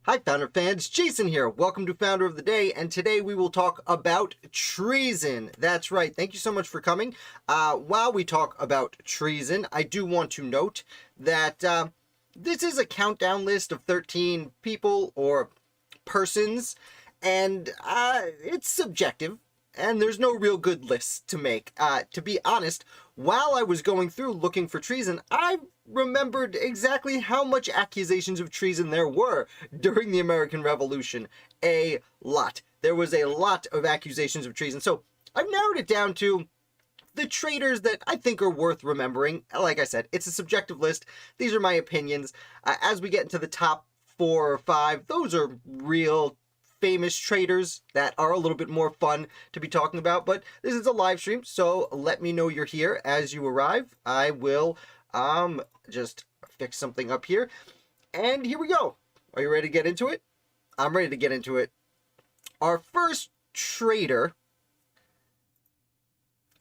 Hi Founder fans, Jason here. Welcome to Founder of the Day, and today we will talk about treason. That's right, thank you so much for coming. While we talk about treason, I do want to note that this is a countdown list of 13 people or persons, and it's subjective. And there's no real good list to make. To be honest, while I was going through looking for treason, I remembered exactly how much accusations of treason there were during the American Revolution. A lot. There was a lot of accusations of treason. So I've narrowed it down to the traitors that I think are worth remembering. Like I said, it's a subjective list. These are my opinions. As we get into the top 4 or 5, those are real famous traitors that are a little bit more fun to be talking about, but this is a live stream, so let me know you're here as you arrive. I will just fix something up here, and here we go. Are you ready to get into it? I'm ready to get into it. Our first traitor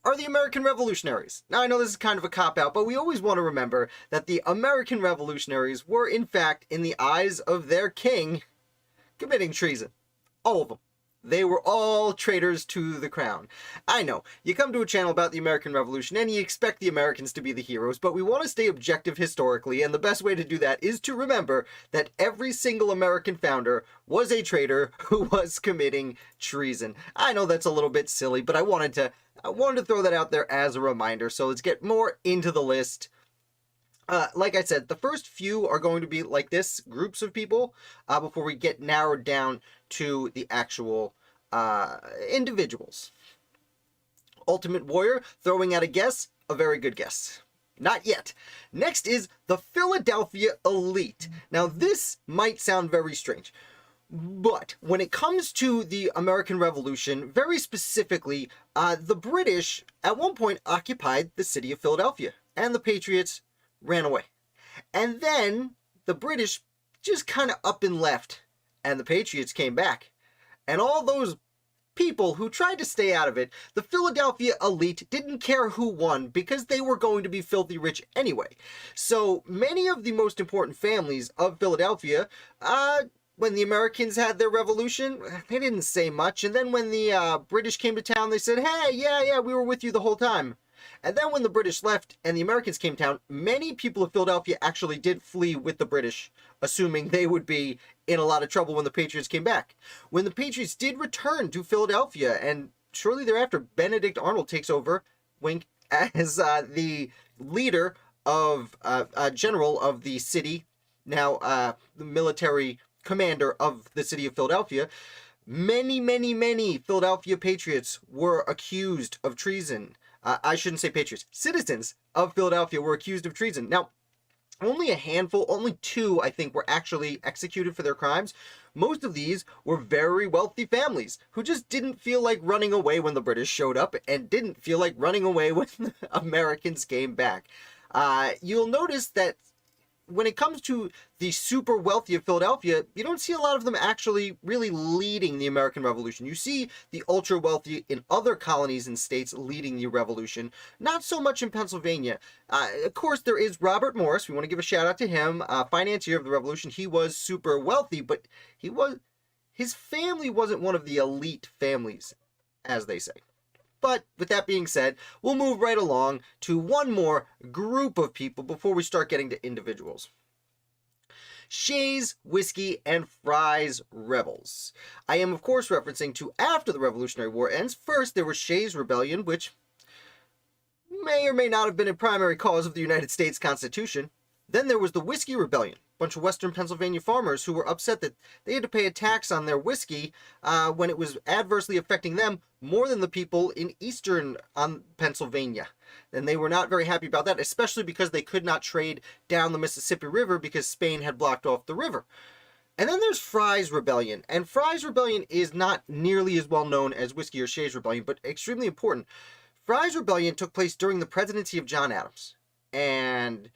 are the American Revolutionaries. Now, I know this is kind of a cop-out, but we always want to remember that the American Revolutionaries were, in fact, in the eyes of their king, committing treason. All of them. They were all traitors to the crown. I know, you come to a channel about the American Revolution and you expect the Americans to be the heroes, but we want to stay objective historically, and the best way to do that is to remember that every single American founder was a traitor who was committing treason. I know that's a little bit silly, but I wanted to throw that out there as a reminder, so let's get more into the list. Like I said, the first few are going to be like this, groups of people, before we get narrowed down to the actual individuals. Ultimate Warrior, throwing out a guess, a very good guess. Not yet. Next is the Philadelphia Elite. Now this might sound very strange, but when it comes to the American Revolution, very specifically, the British at one point occupied the city of Philadelphia, and the Patriots ran away. And then the British just kind of up and left, and the Patriots came back. And all those people who tried to stay out of it, the Philadelphia elite didn't care who won because they were going to be filthy rich anyway. So many of the most important families of Philadelphia, when the Americans had their revolution, they didn't say much. And then when the British came to town, they said, hey, yeah, we were with you the whole time. And then when the British left and the Americans came to town, many people of Philadelphia actually did flee with the British, assuming they would be in a lot of trouble when the Patriots came back. When the Patriots did return to Philadelphia, and shortly thereafter, Benedict Arnold takes over, wink, as the leader of, general of the city, now the military commander of the city of Philadelphia. Many Philadelphia Patriots were accused of treason. I shouldn't say patriots. Citizens of Philadelphia were accused of treason. Now, only a handful, only 2, I think, were actually executed for their crimes. Most of these were very wealthy families who just didn't feel like running away when the British showed up and didn't feel like running away when the Americans came back. You'll notice that when it comes to the super wealthy of Philadelphia, you don't see a lot of them actually really leading the American Revolution. You see the ultra wealthy in other colonies and states leading the revolution, not so much in Pennsylvania. Of course, there is Robert Morris. We want to give a shout out to him, financier of the revolution. He was super wealthy, but his family wasn't one of the elite families, as they say. But with that being said, we'll move right along to one more group of people before we start getting to individuals. Shays, Whiskey, and Fries Rebels. I am, of course, referencing to after the Revolutionary War ends. First, there was Shays' Rebellion, which may or may not have been a primary cause of the United States Constitution. Then there was the Whiskey Rebellion. Bunch of western Pennsylvania farmers who were upset that they had to pay a tax on their whiskey when it was adversely affecting them more than the people in eastern Pennsylvania. And they were not very happy about that, especially because they could not trade down the Mississippi River because Spain had blocked off the river. And then there's Fries Rebellion. And Fries Rebellion is not nearly as well known as Whiskey or Shays Rebellion, but extremely important. Fries Rebellion took place during the presidency of John Adams. And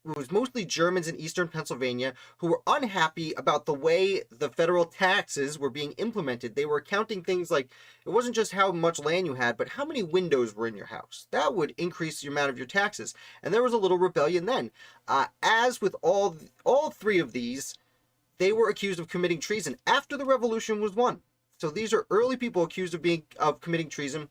it was mostly Germans in eastern Pennsylvania who were unhappy about the way the federal taxes were being implemented. They were counting things like, it wasn't just how much land you had, but how many windows were in your house. That would increase the amount of your taxes. And there was a little rebellion then. As with all 3 of these, they were accused of committing treason after the revolution was won. So these are early people accused of committing treason.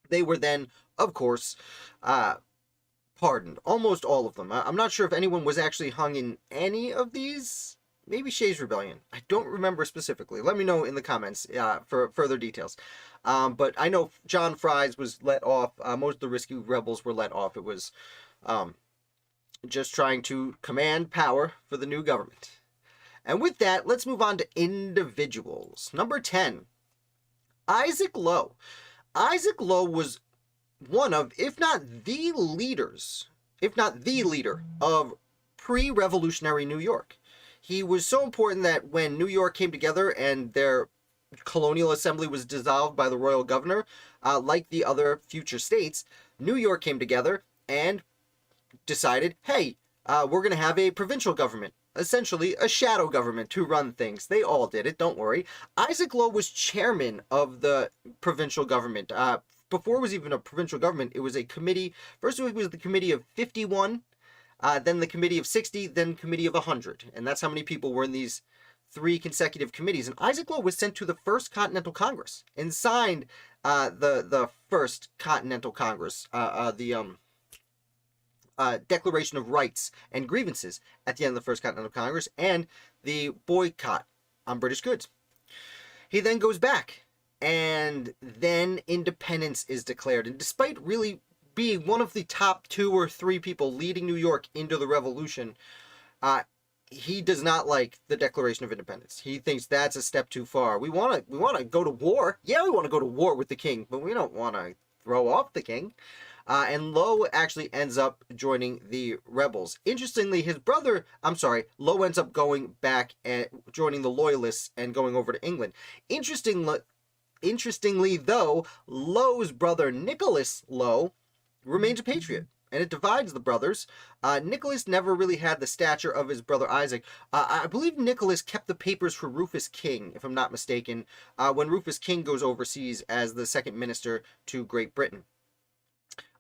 They were then, of course, pardoned. Almost all of them. I'm not sure if anyone was actually hung in any of these. Maybe Shays' Rebellion. I don't remember specifically. Let me know in the comments for further details. But I know John Fries was let off. Most of the risky rebels were let off. It was just trying to command power for the new government. And with that, let's move on to individuals. Number 10, Isaac Lowe. Isaac Lowe was one of, if not the leaders, if not the leader of pre-revolutionary New York. He was so important that when New York came together and their colonial assembly was dissolved by the royal governor, like the other future states, New York came together and decided, hey, we're going to have a provincial government. Essentially, a shadow government to run things. They all did it, don't worry. Isaac Lowe was chairman of the provincial government. Before it was even a provincial government, it was a committee. First it was the committee of 51, then the committee of 60, then committee of 100. And that's how many people were in these 3 consecutive committees. And Isaac Lowe was sent to the First Continental Congress and signed the First Continental Congress, Declaration of Rights and Grievances at the end of the First Continental Congress, and the boycott on British goods. He then goes back, and then independence is declared. And despite really being one of the top 2 or 3 people leading New York into the Revolution, he does not like the Declaration of Independence. He thinks that's a step too far. We want to go to war. Yeah, we want to go to war with the king, but we don't want to throw off the king. And Lowe actually ends up joining the rebels. Interestingly, Lowe ends up going back and joining the Loyalists and going over to England. Interestingly, though, Lowe's brother Nicholas Lowe remains a patriot, and it divides the brothers. Nicholas never really had the stature of his brother Isaac. I believe Nicholas kept the papers for Rufus King, if I'm not mistaken, when Rufus King goes overseas as the second minister to Great Britain.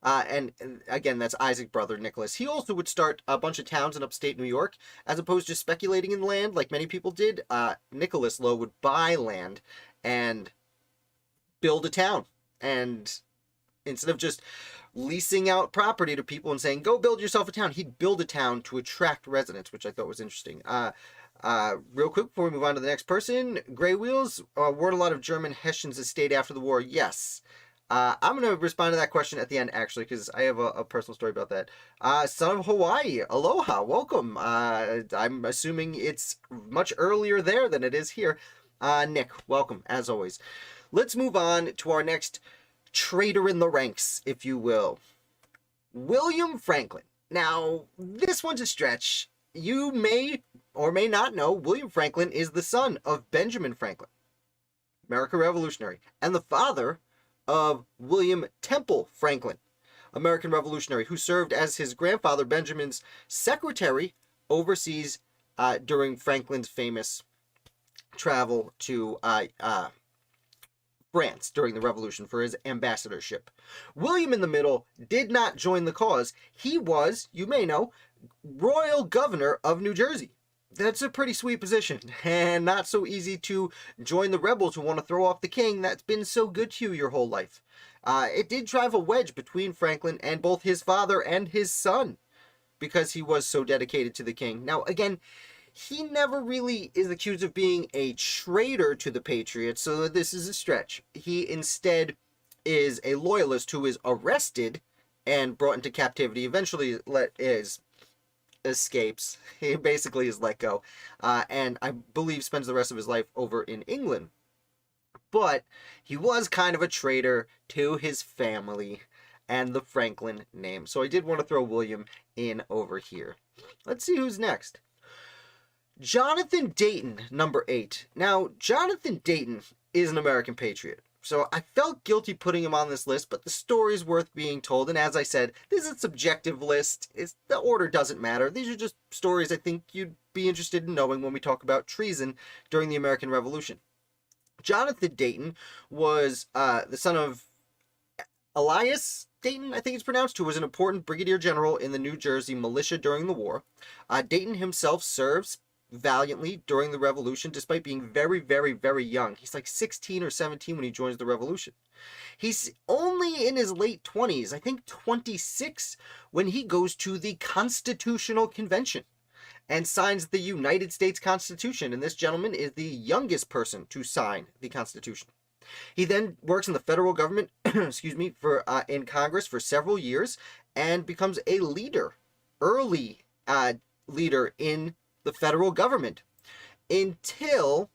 And again, that's Isaac's brother, Nicholas. He also would start a bunch of towns in upstate New York. As opposed to speculating in land like many people did, Nicholas Lowe would buy land and build a town. And instead of just leasing out property to people and saying, go build yourself a town, he'd build a town to attract residents, which I thought was interesting. Real quick, before we move on to the next person, Grey Wheels, weren't a lot of German Hessians that stayed after the war? Yes. I'm going to respond to that question at the end, actually, because I have a personal story about that. Son of Hawaii, aloha, welcome. I'm assuming it's much earlier there than it is here. Nick, welcome, as always. Let's move on to our next traitor in the ranks, if you will. William Franklin. Now, this one's a stretch. You may or may not know William Franklin is the son of Benjamin Franklin, American Revolutionary, and the father of William Temple Franklin, American Revolutionary, who served as his grandfather Benjamin's secretary overseas during Franklin's famous travel to France during the Revolution for his ambassadorship. William in the middle did not join the cause. He was, you may know, Royal Governor of New Jersey. That's a pretty sweet position, and not so easy to join the rebels who want to throw off the king that's been so good to you your whole life. It did drive a wedge between Franklin and both his father and his son, because he was so dedicated to the king. Now, again, he never really is accused of being a traitor to the Patriots, so this is a stretch. He instead is a loyalist who is arrested and brought into captivity, eventually escapes. He basically is let go, and I believe spends the rest of his life over in England. But he was kind of a traitor to his family and the Franklin name. So I did want to throw William in over here. Let's see who's next. Jonathan Dayton, number 8. Now, Jonathan Dayton is an American patriot. So I felt guilty putting him on this list, but the story's worth being told. And as I said, this is a subjective list. The order doesn't matter. These are just stories I think you'd be interested in knowing when we talk about treason during the American Revolution. Jonathan Dayton was the son of Elias Dayton, I think it's pronounced, who was an important brigadier general in the New Jersey militia during the war. Dayton himself serves valiantly during the Revolution, despite being very, very, very young. He's like 16 or 17 when he joins the Revolution. He's only in his late 20s, I think 26, when he goes to the Constitutional Convention and signs the United States Constitution. And this gentleman is the youngest person to sign the Constitution. He then works in the federal government, excuse me, for in Congress for several years and becomes a leader, early leader in the federal government until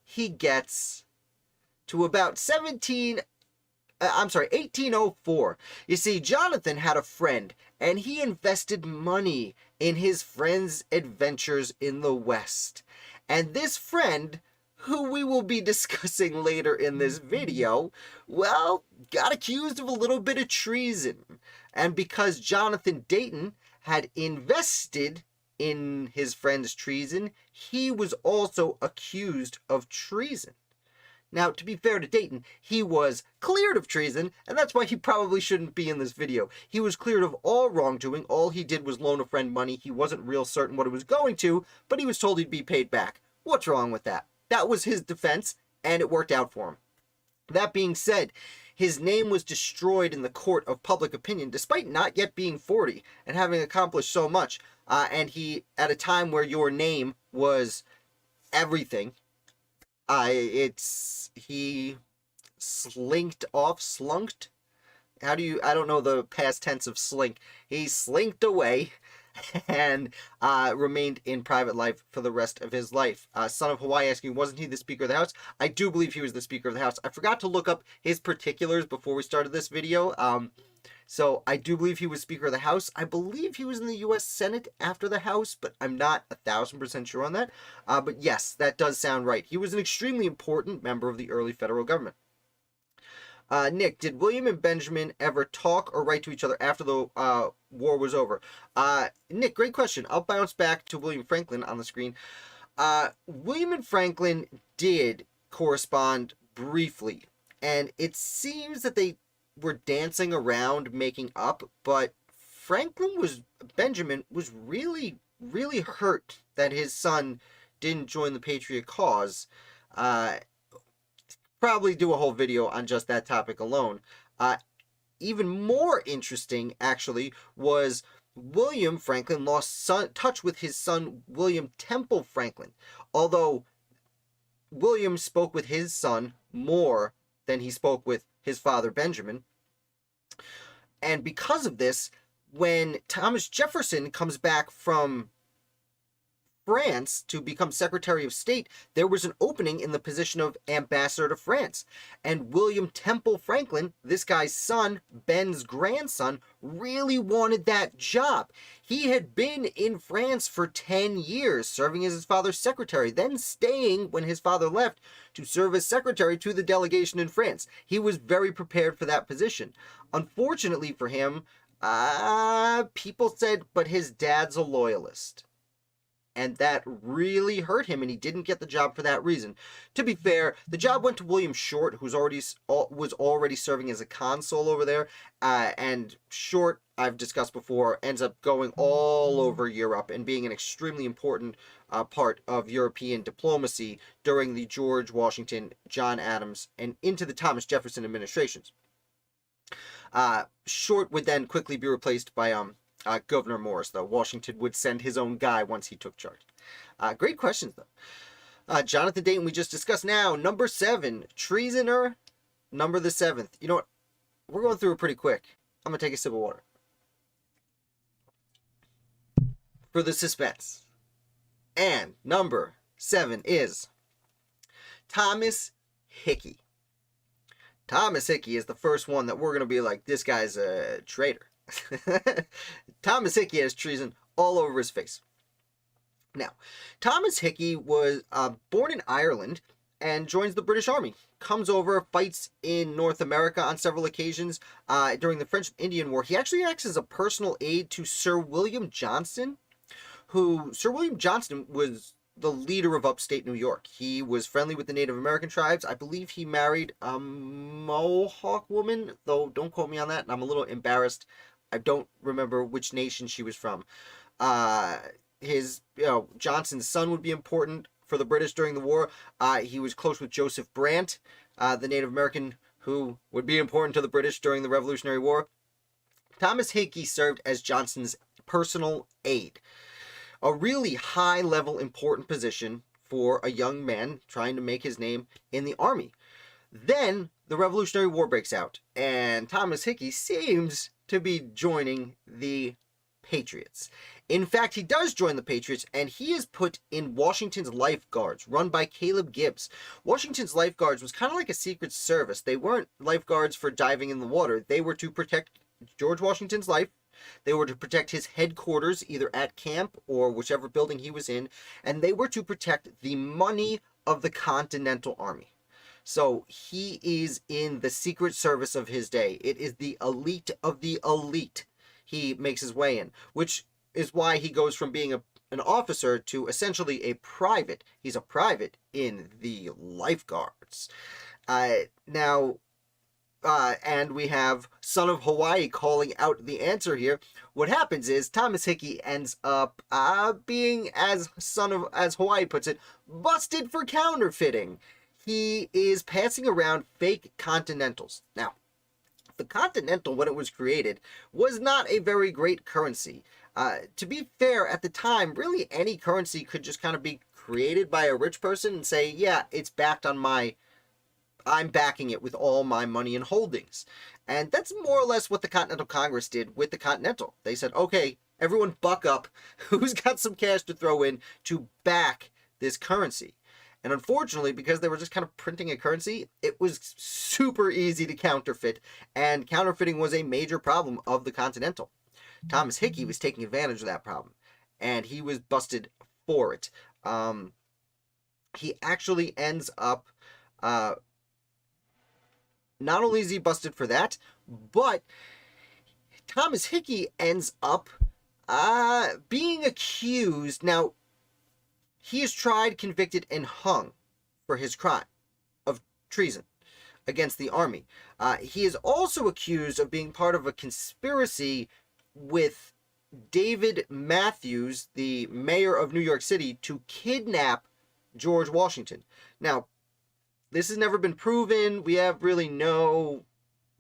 he gets to about 1804. You see, Jonathan had a friend, and he invested money in his friend's adventures in the West. And this friend, who we will be discussing later in this video, well, got accused of a little bit of treason. And because Jonathan Dayton had invested in his friend's treason, he was also accused of treason. Now, to be fair to Dayton, he was cleared of treason, and that's why he probably shouldn't be in this video. He was cleared of all wrongdoing. All he did was loan a friend money. He wasn't real certain what it was going to, but he was told he'd be paid back. What's wrong with that? That was his defense, and it worked out for him. That being said, his name was destroyed in the court of public opinion, despite not yet being 40 and having accomplished so much. And he, at a time where your name was everything, he slunked. I don't know the past tense of slink. He slinked away and remained in private life for the rest of his life. Son of Hawaii asking, wasn't he the Speaker of the House? I do believe he was the Speaker of the House. I forgot to look up his particulars before we started this video. So I do believe he was Speaker of the House. I believe he was in the U.S. Senate after the House, but I'm not 1,000% sure on that. But yes, that does sound right. He was an extremely important member of the early federal government. Nick, did William and Benjamin ever talk or write to each other after the war was over? Nick, great question. I'll bounce back to William Franklin on the screen. William and Franklin did correspond briefly, and it seems that they were dancing around making up, but Benjamin was really, really hurt that his son didn't join the Patriot cause. Probably do a whole video on just that topic alone. Even more interesting, actually, was William Franklin lost touch with his son, William Temple Franklin. Although William spoke with his son more than he spoke with his father, Benjamin. And because of this, when Thomas Jefferson comes back from France to become Secretary of State, there was an opening in the position of Ambassador to France. And William Temple Franklin, this guy's son, Ben's grandson, really wanted that job. He had been in France for 10 years, serving as his father's secretary, then staying when his father left to serve as secretary to the delegation in France. He was very prepared for that position. Unfortunately for him, people said, but his dad's a loyalist. And that really hurt him, and he didn't get the job for that reason. To be fair, the job went to William Short, who was already serving as a consul over there. And Short, I've discussed before, ends up going all over Europe and being an extremely important part of European diplomacy during the George Washington, John Adams, and into the Thomas Jefferson administrations. Short would then quickly be replaced by Gouverneur Morris, though. Washington would send his own guy once he took charge. Great questions, though. Jonathan Dayton, we just discussed. Now, number 7, treasoner, number the 7th. You know what? We're going through it pretty quick. I'm going to take a sip of water. For the suspense. And number 7 is Thomas Hickey. Thomas Hickey is the first one that we're going to be like, this guy's a traitor. Thomas Hickey has treason all over his face. Now, Thomas Hickey was born in Ireland and joins the British Army. Comes over, fights in North America on several occasions. During the French and Indian War, he actually acts as a personal aide to Sir William Johnston, Sir William Johnston was the leader of upstate New York. He was friendly with the Native American tribes. I believe he married a Mohawk woman, though don't quote me on that, and I'm a little embarrassed. I don't remember which nation she was from. Johnson's son would be important for the British during the war. He was close with Joseph Brant, the Native American who would be important to the British during the Revolutionary War. Thomas Hickey served as Johnson's personal aide, a really high-level important position for a young man trying to make his name in the army. Then the Revolutionary War breaks out, and Thomas Hickey seems to be joining the Patriots. In fact, he does join the Patriots, and he is put in Washington's Lifeguards, run by Caleb Gibbs. Washington's Lifeguards was kind of like a secret service. They weren't lifeguards for diving in the water. They were to protect George Washington's life. They were to protect his headquarters, either at camp or whichever building he was in, and they were to protect the money of the Continental Army. So he is in the secret service of his day. It is the elite of the elite he makes his way in, which is why he goes from being an officer to essentially a private. He's a private in the Lifeguards. And we have Son of Hawaii calling out the answer here. What happens is Thomas Hickey ends up being, as Hawaii puts it, busted for counterfeiting. He is passing around fake Continentals. Now, the Continental, when it was created, was not a very great currency. To be fair, at the time, really any currency could just kind of be created by a rich person and say, yeah, it's backed on I'm backing it with all my money and holdings. And that's more or less what the Continental Congress did with the Continental. They said, okay, everyone buck up. Who's got some cash to throw in to back this currency? And unfortunately, because they were just kind of printing a currency, it was super easy to counterfeit. And counterfeiting was a major problem of the Continental. Thomas Hickey was taking advantage of that problem, and he was busted for it. He actually ends up, not only is he busted for that, but Thomas Hickey ends up being accused. Now, he is tried, convicted, and hung for his crime of treason against the army. He is also accused of being part of a conspiracy with David Matthews, the mayor of New York City, to kidnap George Washington. Now, this has never been proven. We have really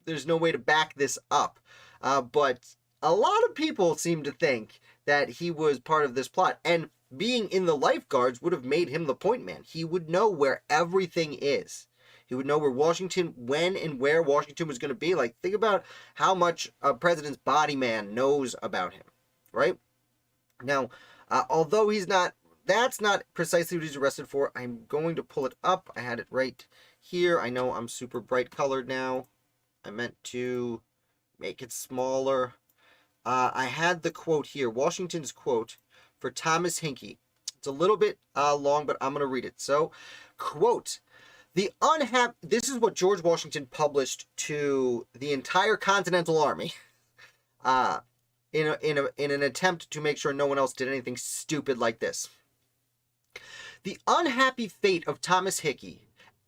there's no way to back this up. But a lot of people seem to think that he was part of this plot. And being in the Lifeguards would have made him the point man. He would know where everything is. He would know where Washington, when and where Washington was going to be. Like, think about how much a president's body man knows about him, right? Now, although that's not precisely what he's arrested for. I'm going to pull it up. I had it right here. I know I'm super bright colored now. I meant to make it smaller. I had the quote here, Washington's quote for Thomas Hickey. It's a little bit long, but I'm going to read it. So, quote, this is what George Washington published to the entire Continental Army in an attempt to make sure no one else did anything stupid like this. The unhappy fate of Thomas Hickey,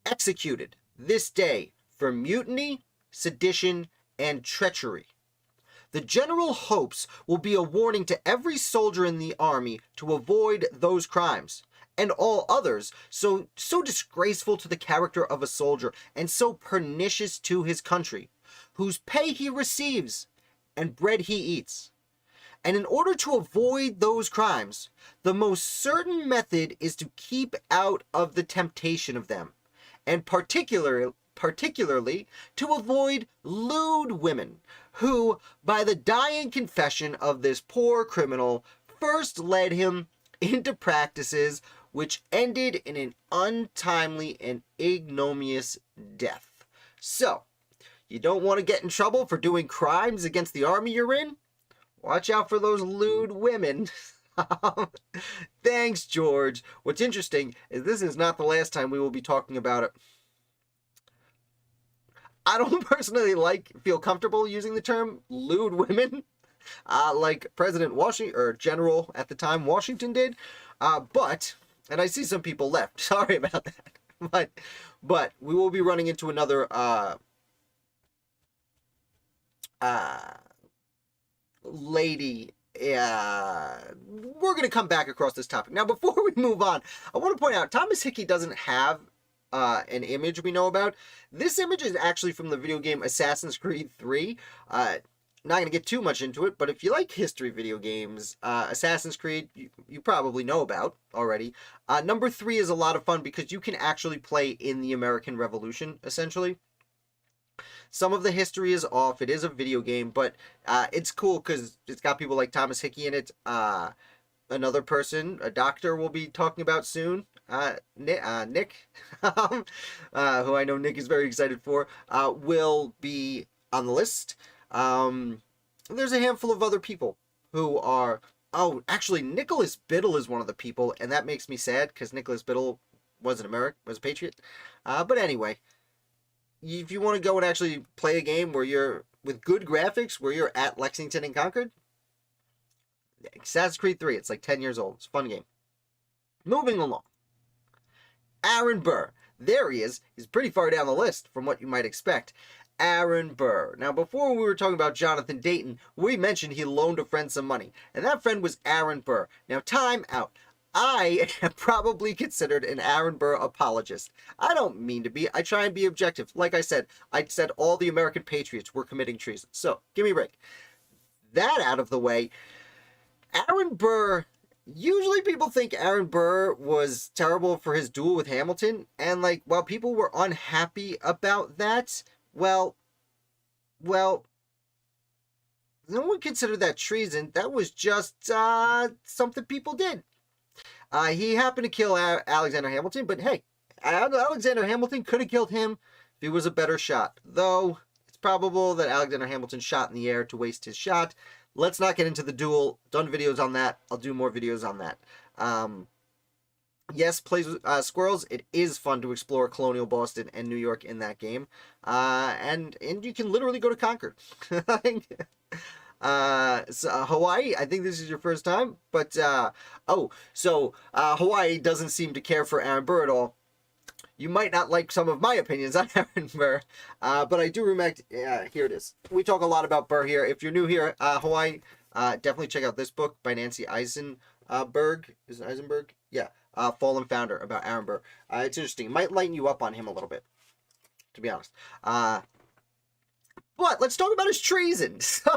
executed this day for mutiny, sedition, and treachery. The general hopes will be a warning to every soldier in the army to avoid those crimes, and all others so disgraceful to the character of a soldier, and so pernicious to his country, whose pay he receives, and bread he eats. And in order to avoid those crimes, the most certain method is to keep out of the temptation of them, and particularly to avoid lewd women, who, by the dying confession of this poor criminal, first led him into practices which ended in an untimely and ignominious death. So, you don't want to get in trouble for doing crimes against the army you're in? Watch out for those lewd women. Thanks, George. What's interesting is this is not the last time we will be talking about it. I don't personally feel comfortable using the term lewd women, like President Washington, or General at the time Washington did. But I see some people left. Sorry about that. But we will be running into another lady we're going to come back across this topic. Now, before we move on, I want to point out Thomas Hickey doesn't have an image we know about. This image is actually from the video game Assassin's Creed 3. Not going to get too much into it, but if you like history video games, Assassin's Creed, you probably know about already. Number 3 is a lot of fun because you can actually play in the American Revolution, essentially. Some of the history is off. It is a video game, but it's cool because it's got people like Thomas Hickey in it. Another person, a doctor, we'll be talking about soon. Nick, who I know Nick is very excited for, will be on the list. There's a handful of other people who are... Oh, actually, Nicholas Biddle is one of the people, and that makes me sad, because Nicholas Biddle was a patriot. But anyway, if you want to go and actually play a game where you're, with good graphics, where you're at Lexington and Concord, Assassin's Creed 3, it's like 10 years old. It's a fun game. Moving along. Aaron Burr. There he is. He's pretty far down the list from what you might expect. Aaron Burr. Now, before we were talking about Jonathan Dayton, we mentioned he loaned a friend some money, and that friend was Aaron Burr. Now, time out. I am probably considered an Aaron Burr apologist. I don't mean to be. I try and be objective. Like I said all the American patriots were committing treason. So, give me a break. That out of the way, Aaron Burr... Usually people think Aaron Burr was terrible for his duel with Hamilton, and like, while people were unhappy about that, well, no one considered that treason. That was just something people did. He happened to kill Alexander Hamilton, but hey, Alexander Hamilton could have killed him if he was a better shot. Though, it's probable that Alexander Hamilton shot in the air to waste his shot. Let's not get into the duel. Done videos on that. I'll do more videos on that. Yes, plays with squirrels. It is fun to explore colonial Boston and New York in that game. And you can literally go to Concord. Hawaii, I think this is your first time. But, Hawaii doesn't seem to care for Aaron Burr at all. You might not like some of my opinions on Aaron Burr, but I do remember. Here it is. We talk a lot about Burr here. If you're new here, Hawaii, definitely check out this book by Nancy Eisenberg. Is it Eisenberg? Yeah, Fallen Founder, about Aaron Burr. It's interesting. It might lighten you up on him a little bit, to be honest. But let's talk about his treason. So,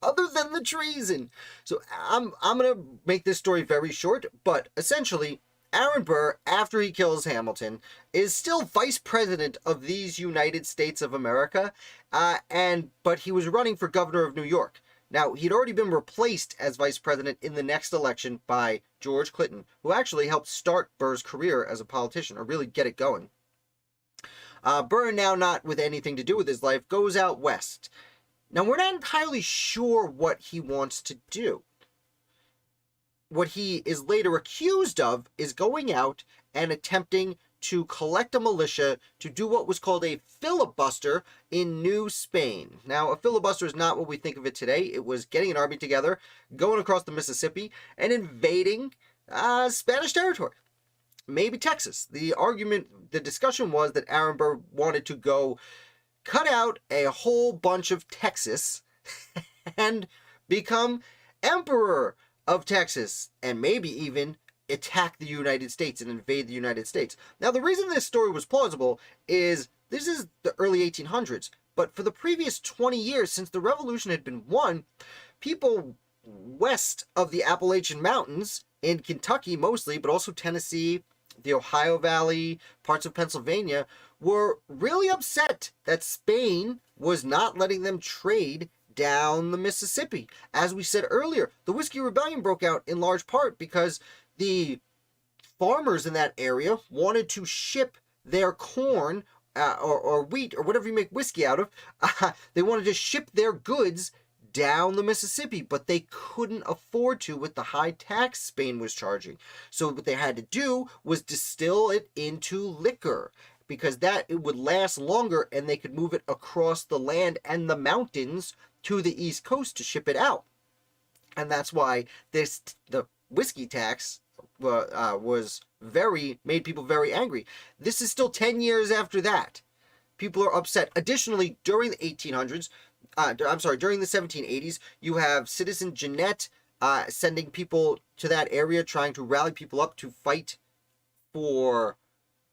other than the treason, so I'm gonna make this story very short, but essentially, Aaron Burr, after he kills Hamilton, is still vice president of these United States of America, but he was running for governor of New York. Now, he'd already been replaced as vice president in the next election by George Clinton, who actually helped start Burr's career as a politician, or really get it going. Burr, now not with anything to do with his life, goes out west. Now, we're not entirely sure what he wants to do. What he is later accused of is going out and attempting to collect a militia to do what was called a filibuster in New Spain. Now, a filibuster is not what we think of it today. It was getting an army together, going across the Mississippi, and invading Spanish territory. Maybe Texas. The discussion was that Aaron Burr wanted to go cut out a whole bunch of Texas and become emperor of Texas, and maybe even attack the United States and invade the United States. Now, the reason this story was plausible is this is the early 1800s, but for the previous 20 years since the Revolution had been won, people west of the Appalachian Mountains, in Kentucky mostly, but also Tennessee, the Ohio Valley, parts of Pennsylvania, were really upset that Spain was not letting them trade down the Mississippi. As we said earlier, the Whiskey Rebellion broke out in large part because the farmers in that area wanted to ship their corn or wheat or whatever you make whiskey out of. They wanted to ship their goods down the Mississippi, but they couldn't afford to with the high tax Spain was charging. So what they had to do was distill it into liquor, because that it would last longer and they could move it across the land and the mountains to the East Coast to ship it out. And that's why the whiskey tax made people very angry. This is still 10 years after that. People are upset. Additionally, during the 1800s, during the 1780s, you have Citizen Jeanette sending people to that area, trying to rally people up to fight for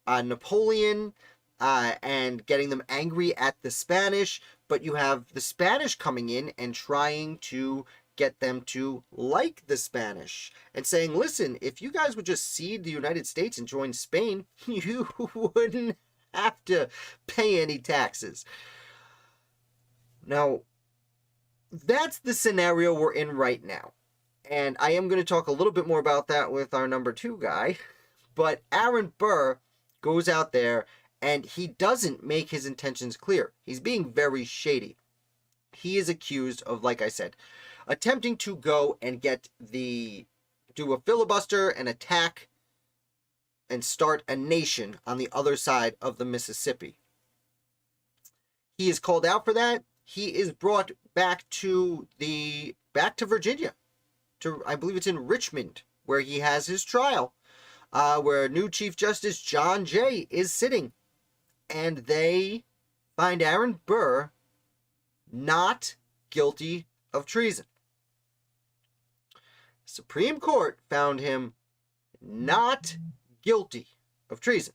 Napoleon, and getting them angry at the Spanish. But you have the Spanish coming in and trying to get them to like the Spanish and saying, listen, if you guys would just cede the United States and join Spain, you wouldn't have to pay any taxes. Now, that's the scenario we're in right now. And I am going to talk a little bit more about that with our number 2 guy. But Aaron Burr goes out there and he doesn't make his intentions clear. He's being very shady. He is accused of, like I said, attempting to go and do a filibuster and attack and start a nation on the other side of the Mississippi. He is called out for that. He is brought back to Virginia, I believe it's in Richmond, where he has his trial, where new Chief Justice John Jay is sitting, and they find Aaron Burr not guilty of treason. Supreme Court found him not guilty of treason.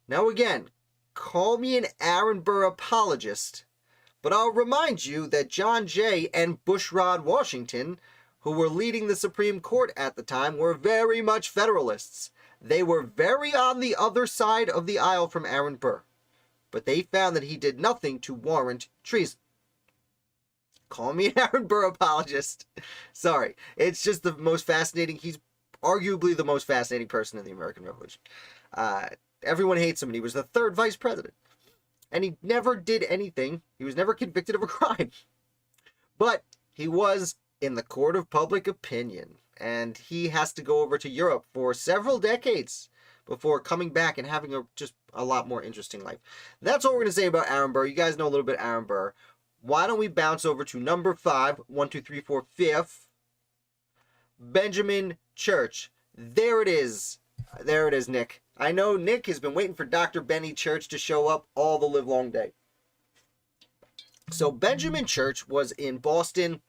Now again, call me an Aaron Burr apologist, but I'll remind you that John Jay and Bushrod Washington, who were leading the Supreme Court at the time, were very much Federalists. They were very on the other side of the aisle from Aaron Burr, but they found that he did nothing to warrant treason. Call me an Aaron Burr apologist. Sorry, it's just the most fascinating. He's arguably the most fascinating person in the American Revolution. Everyone hates him, and he was the 3rd vice president. And he never did anything. He was never convicted of a crime. But he was in the court of public opinion. And he has to go over to Europe for several decades before coming back and having just a lot more interesting life. That's all we're going to say about Aaron Burr. You guys know a little bit Aaron Burr. Why don't we bounce over to number 5, 1, 2, 3, 4, 5th, Benjamin Church. There it is. There it is, Nick. I know Nick has been waiting for Dr. Benny Church to show up all the live long day. So Benjamin Church was in Boston,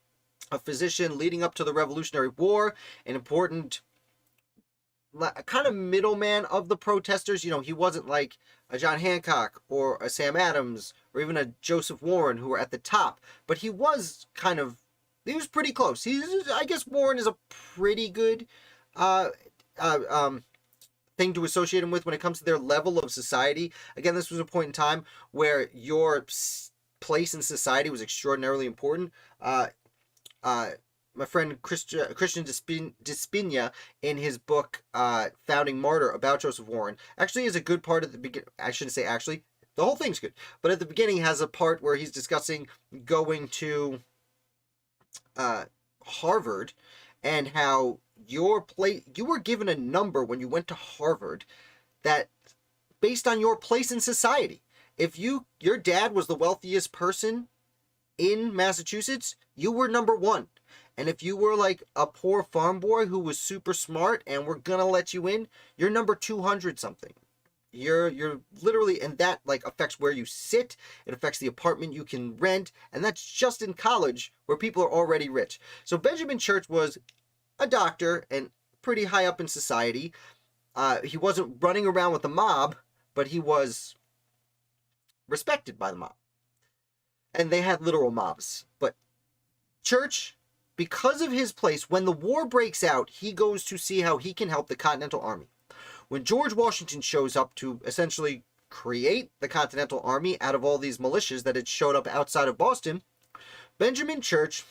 a physician leading up to the Revolutionary War, an important kind of middleman of the protesters. You know, he wasn't like a John Hancock or a Sam Adams or even a Joseph Warren who were at the top, but he was pretty close. I guess Warren is a pretty good thing to associate him with when it comes to their level of society. Again, this was a point in time where your place in society was extraordinarily important. My friend Christian Despina, in his book Founding Martyr about Joseph Warren, actually is a good part at the beginning. I shouldn't say actually. The whole thing's good. But at the beginning has a part where he's discussing going to Harvard and how you were given a number when you went to Harvard that based on your place in society. If your dad was the wealthiest person in Massachusetts, you were number 1. And if you were like a poor farm boy who was super smart and we're gonna let you in, you're number 200 something. You're literally, and that like affects where you sit. It affects the apartment you can rent, and that's just in college where people are already rich. So Benjamin Church was a doctor and pretty high up in society. He wasn't running around with the mob, but he was respected by the mob. And they had literal mobs. But Church, because of his place, when the war breaks out, he goes to see how he can help the Continental Army. When George Washington shows up to essentially create the Continental Army out of all these militias that had showed up outside of Boston, Benjamin Church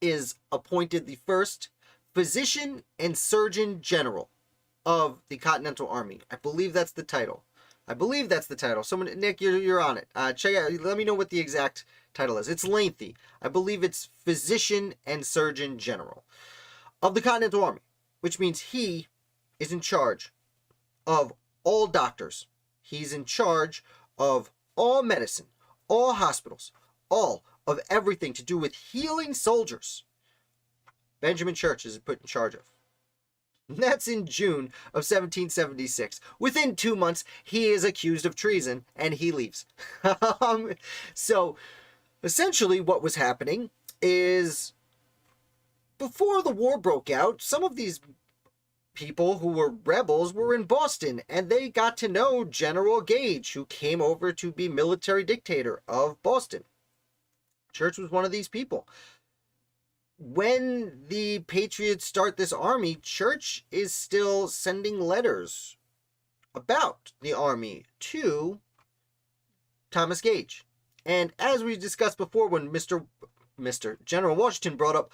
is appointed the first physician and surgeon general of the Continental Army. I believe that's the title. Someone, Nick, you're on it. Check out. Let me know what the exact title is. It's lengthy. I believe it's physician and surgeon general of the Continental Army, which means he is in charge of all doctors. He's in charge of all medicine, all hospitals, all of everything to do with healing soldiers. Benjamin Church is put in charge of. That's in June of 1776. Within 2 months, he is accused of treason and he leaves. So, essentially, what was happening is before the war broke out, some of these people who were rebels were in Boston, and they got to know General Gage, who came over to be military dictator of Boston. Church was one of these people. When the Patriots start this army, Church is still sending letters about the army to Thomas Gage. And as we discussed before, when Mr. General Washington brought up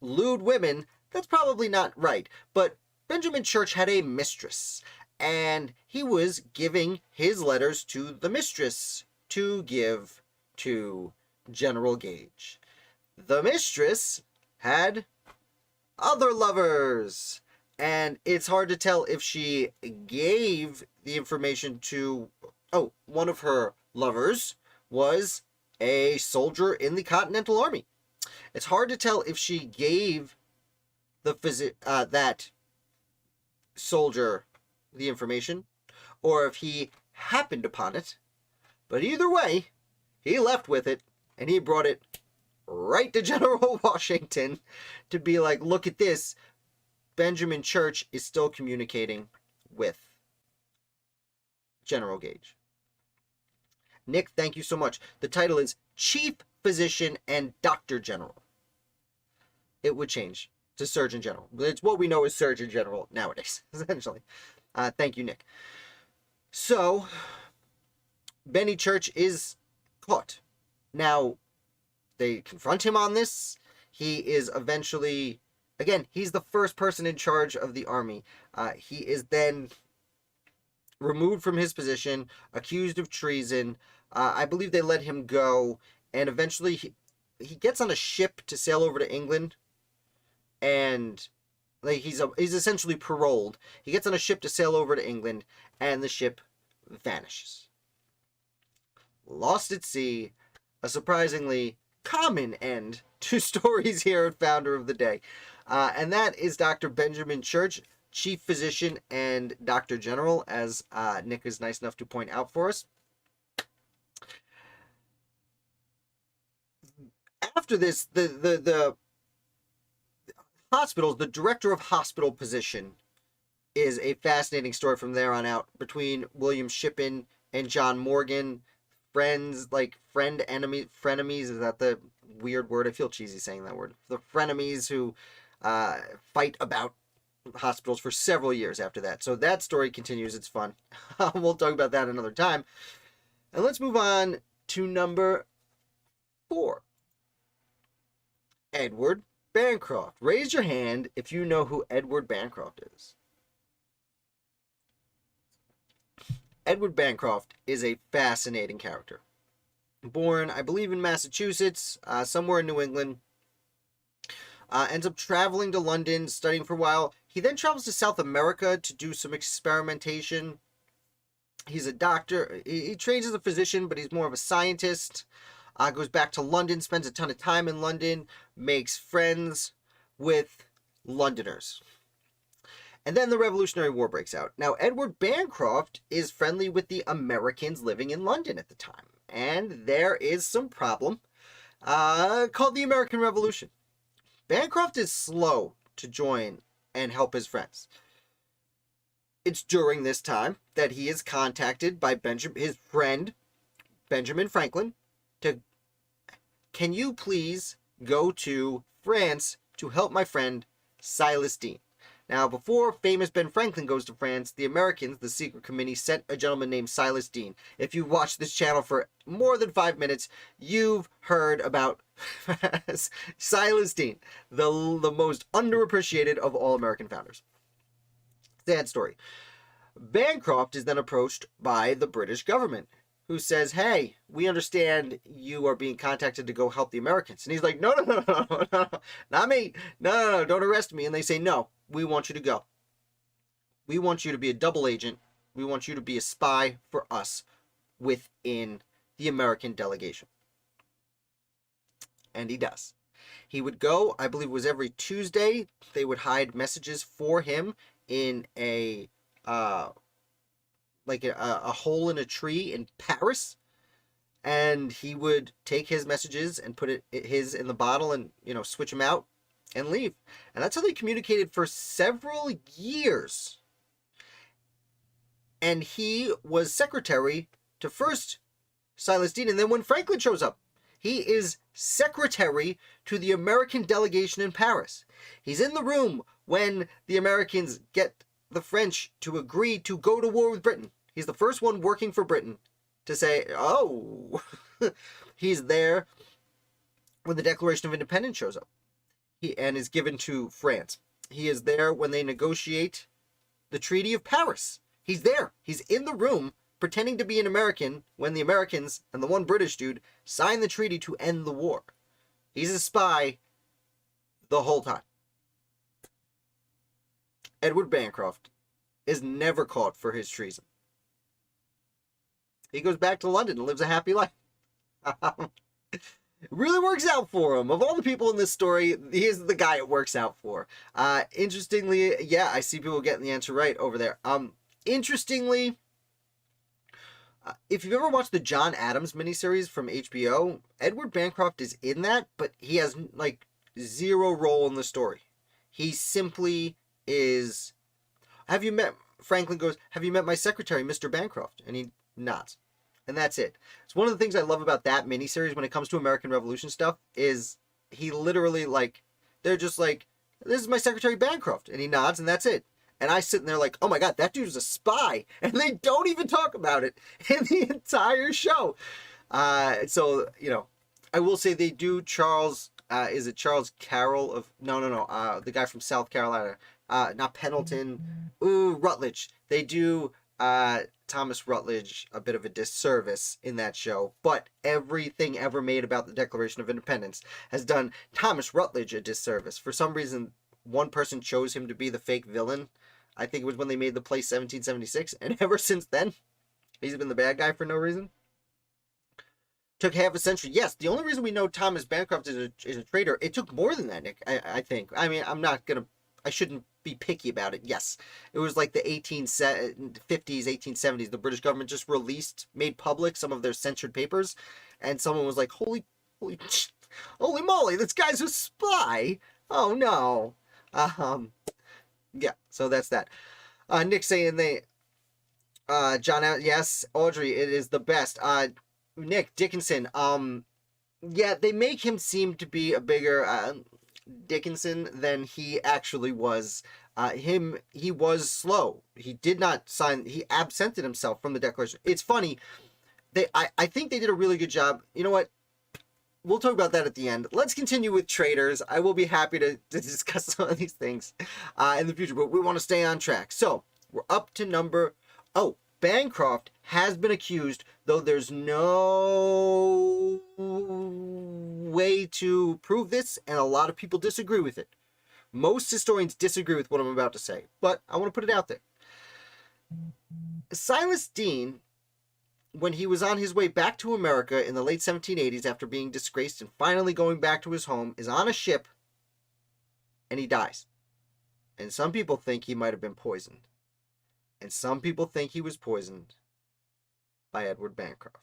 lewd women, that's probably not right. But Benjamin Church had a mistress, and he was giving his letters to the mistress to give to General Gage. The mistress had other lovers, and it's hard to tell if she gave the information to... Oh, one of her lovers was a soldier in the Continental Army. It's hard to tell if she gave that soldier the information, or if he happened upon it. But either way, he left with it, and he brought it right to General Washington to be like, look at this. Benjamin Church is still communicating with General Gage. Nick, thank you so much. The title is Chief Physician and Doctor General. It would change to Surgeon General. It's what we know as Surgeon General nowadays, essentially. Thank you, Nick. So, Benny Church is caught. Now, they confront him on this. He is eventually, again, he's the first person in charge of the army. He is then removed from his position, accused of treason. I believe they let him go, and eventually he gets on a ship to sail over to England, and like he's essentially paroled. He gets on a ship to sail over to England, and the ship vanishes. Lost at sea, a surprisingly common end to stories here at Founder of the Day. And that is Dr. Benjamin Church, Chief Physician and Doctor General, as Nick is nice enough to point out for us. After this, the hospitals, the director of hospital position is a fascinating story from there on out, between William Shippen and John Morgan. Friends, like frenemies, is that the weird word? I feel cheesy saying that word. The frenemies who fight about hospitals for several years after that. So that story continues. It's fun. We'll talk about that another time. And let's move on to number 4. Edward Bancroft. Raise your hand if you know who Edward Bancroft is. Edward Bancroft is a fascinating character. Born, I believe, in Massachusetts, somewhere in New England. Ends up traveling to London, studying for a while. He then travels to South America to do some experimentation. He's a doctor. He trains as a physician, but he's more of a scientist. Goes back to London, spends a ton of time in London, makes friends with Londoners. And then the Revolutionary War breaks out. Now, Edward Bancroft is friendly with the Americans living in London at the time. And there is some problem called the American Revolution. Bancroft is slow to join and help his friends. It's during this time that he is contacted by his friend, Benjamin Franklin, can you please go to France to help my friend Silas Deane? Now, before famous Ben Franklin goes to France, the Americans, the secret committee, sent a gentleman named Silas Deane. If you watch this channel for more than 5 minutes, you've heard about Silas Deane, the most underappreciated of all American founders. Sad story. Bancroft is then approached by the British government, who says, hey, we understand you are being contacted to go help the Americans. And he's like, no, not me. No, don't arrest me. And they say, no, we want you to go. We want you to be a double agent. We want you to be a spy for us within the American delegation. And he does. He would go, I believe it was every Tuesday, they would hide messages for him in a a hole in a tree in Paris, and he would take his messages and put his in the bottle and switch them out and leave. And that's how they communicated for several years. And he was secretary to first Silas Deane, and then when Franklin shows up, he is secretary to the American delegation in Paris. He's in the room when the Americans get the French to agree to go to war with Britain. He's the first one working for Britain to say, oh, he's there when the Declaration of Independence shows up and is given to France. He is there when they negotiate the Treaty of Paris. He's there. He's in the room pretending to be an American when the Americans and the one British dude sign the treaty to end the war. He's a spy the whole time. Edward Bancroft is never caught for his treason. He goes back to London and lives a happy life. It really works out for him. Of all the people in this story, he is the guy it works out for. Interestingly, yeah, I see people getting the answer right over there. Interestingly, if you've ever watched the John Adams miniseries from HBO, Edward Bancroft is in that, but he has zero role in the story. He simply is. Franklin goes, have you met my secretary, Mr. Bancroft? And he nods. And that's it. It's one of the things I love about that miniseries when it comes to American Revolution stuff is he literally they're just like, this is my secretary Bancroft. And he nods and that's it. And I sit in there like, oh my God, that dude's a spy. And they don't even talk about it in the entire show. So, I will say they do Charles, is it Charles Carroll no, the guy from South Carolina. Not Pendleton. Rutledge. They do Thomas Rutledge a bit of a disservice in that show, but everything ever made about the Declaration of Independence has done Thomas Rutledge a disservice. For some reason, one person chose him to be the fake villain. I think it was when they made the play 1776, and ever since then, he's been the bad guy for no reason. Took half a century. Yes, the only reason we know Thomas Bancroft is a traitor, it took more than that, Nick, I think. I mean, I shouldn't be picky about it. Yes, it was like the 1850s, 1870s. The British government just made public some of their censored papers, and someone was like, holy moly, this guy's a spy. Oh no. Yeah, so that's that. Nick saying John, yes, Audrey, it is the best. Nick Dickinson, yeah, they make him seem to be a bigger Dickinson than he actually was. He was slow. He did not sign. He absented himself from the Declaration. It's funny. I think they did a really good job. You know what? We'll talk about that at the end. Let's continue with Traitors. I will be happy to discuss some of these things in the future, but we want to stay on track. So we're up to number. Oh, Bancroft has been accused, though there's no way to prove this, and a lot of people disagree with it. Most historians disagree with what I'm about to say, but I want to put it out there. Silas Deane, when he was on his way back to America in the late 1780s after being disgraced and finally going back to his home, is on a ship and he dies. And some people think he might have been poisoned. And some people think he was poisoned by Edward Bancroft.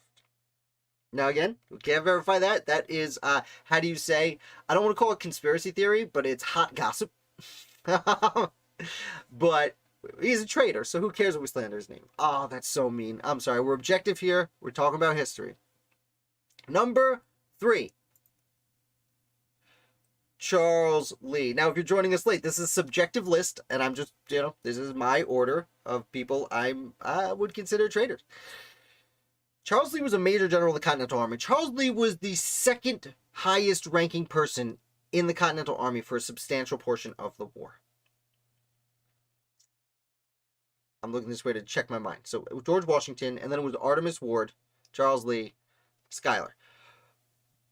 Now again, we can't verify that. That is, how do you say, I don't want to call it conspiracy theory, but it's hot gossip. But he's a traitor, so who cares if we slander his name? Oh, that's so mean. I'm sorry, we're objective here. We're talking about history. Number 3. Charles Lee. Now, if you're joining us late, this is a subjective list, and I'm just, this is my order of people I would consider traitors. Charles Lee was a major general of the Continental Army. Charles Lee was the second highest ranking person in the Continental Army for a substantial portion of the war. I'm looking this way to check my mind. So it was George Washington, and then it was Artemus Ward, Charles Lee, Schuyler.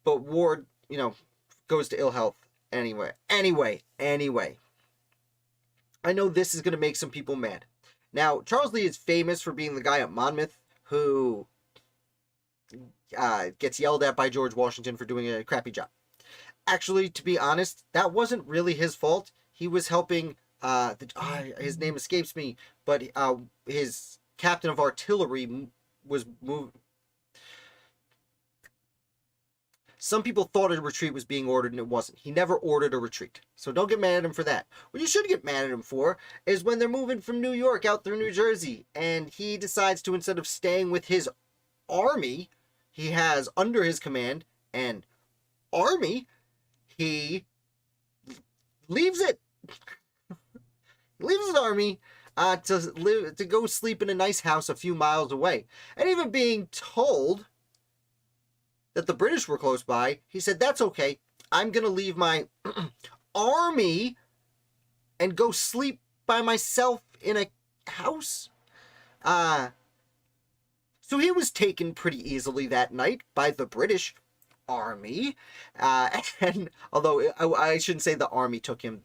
But Ward, goes to ill health anyway. Anyway. I know this is going to make some people mad. Now, Charles Lee is famous for being the guy at Monmouth who gets yelled at by George Washington for doing a crappy job. Actually, to be honest, that wasn't really his fault. He was helping, his name escapes me, but his captain of artillery was moved. Some people thought a retreat was being ordered and it wasn't. He never ordered a retreat. So don't get mad at him for that. What you should get mad at him for is when they're moving from New York out through New Jersey and he decides to, instead of staying with his army he has under his command and army, he leaves it. Leaves his army to go sleep in a nice house a few miles away. And even being told that the British were close by, he said, that's okay. I'm going to leave my army and go sleep by myself in a house. So he was taken pretty easily that night by the British army. And although I shouldn't say the army took him,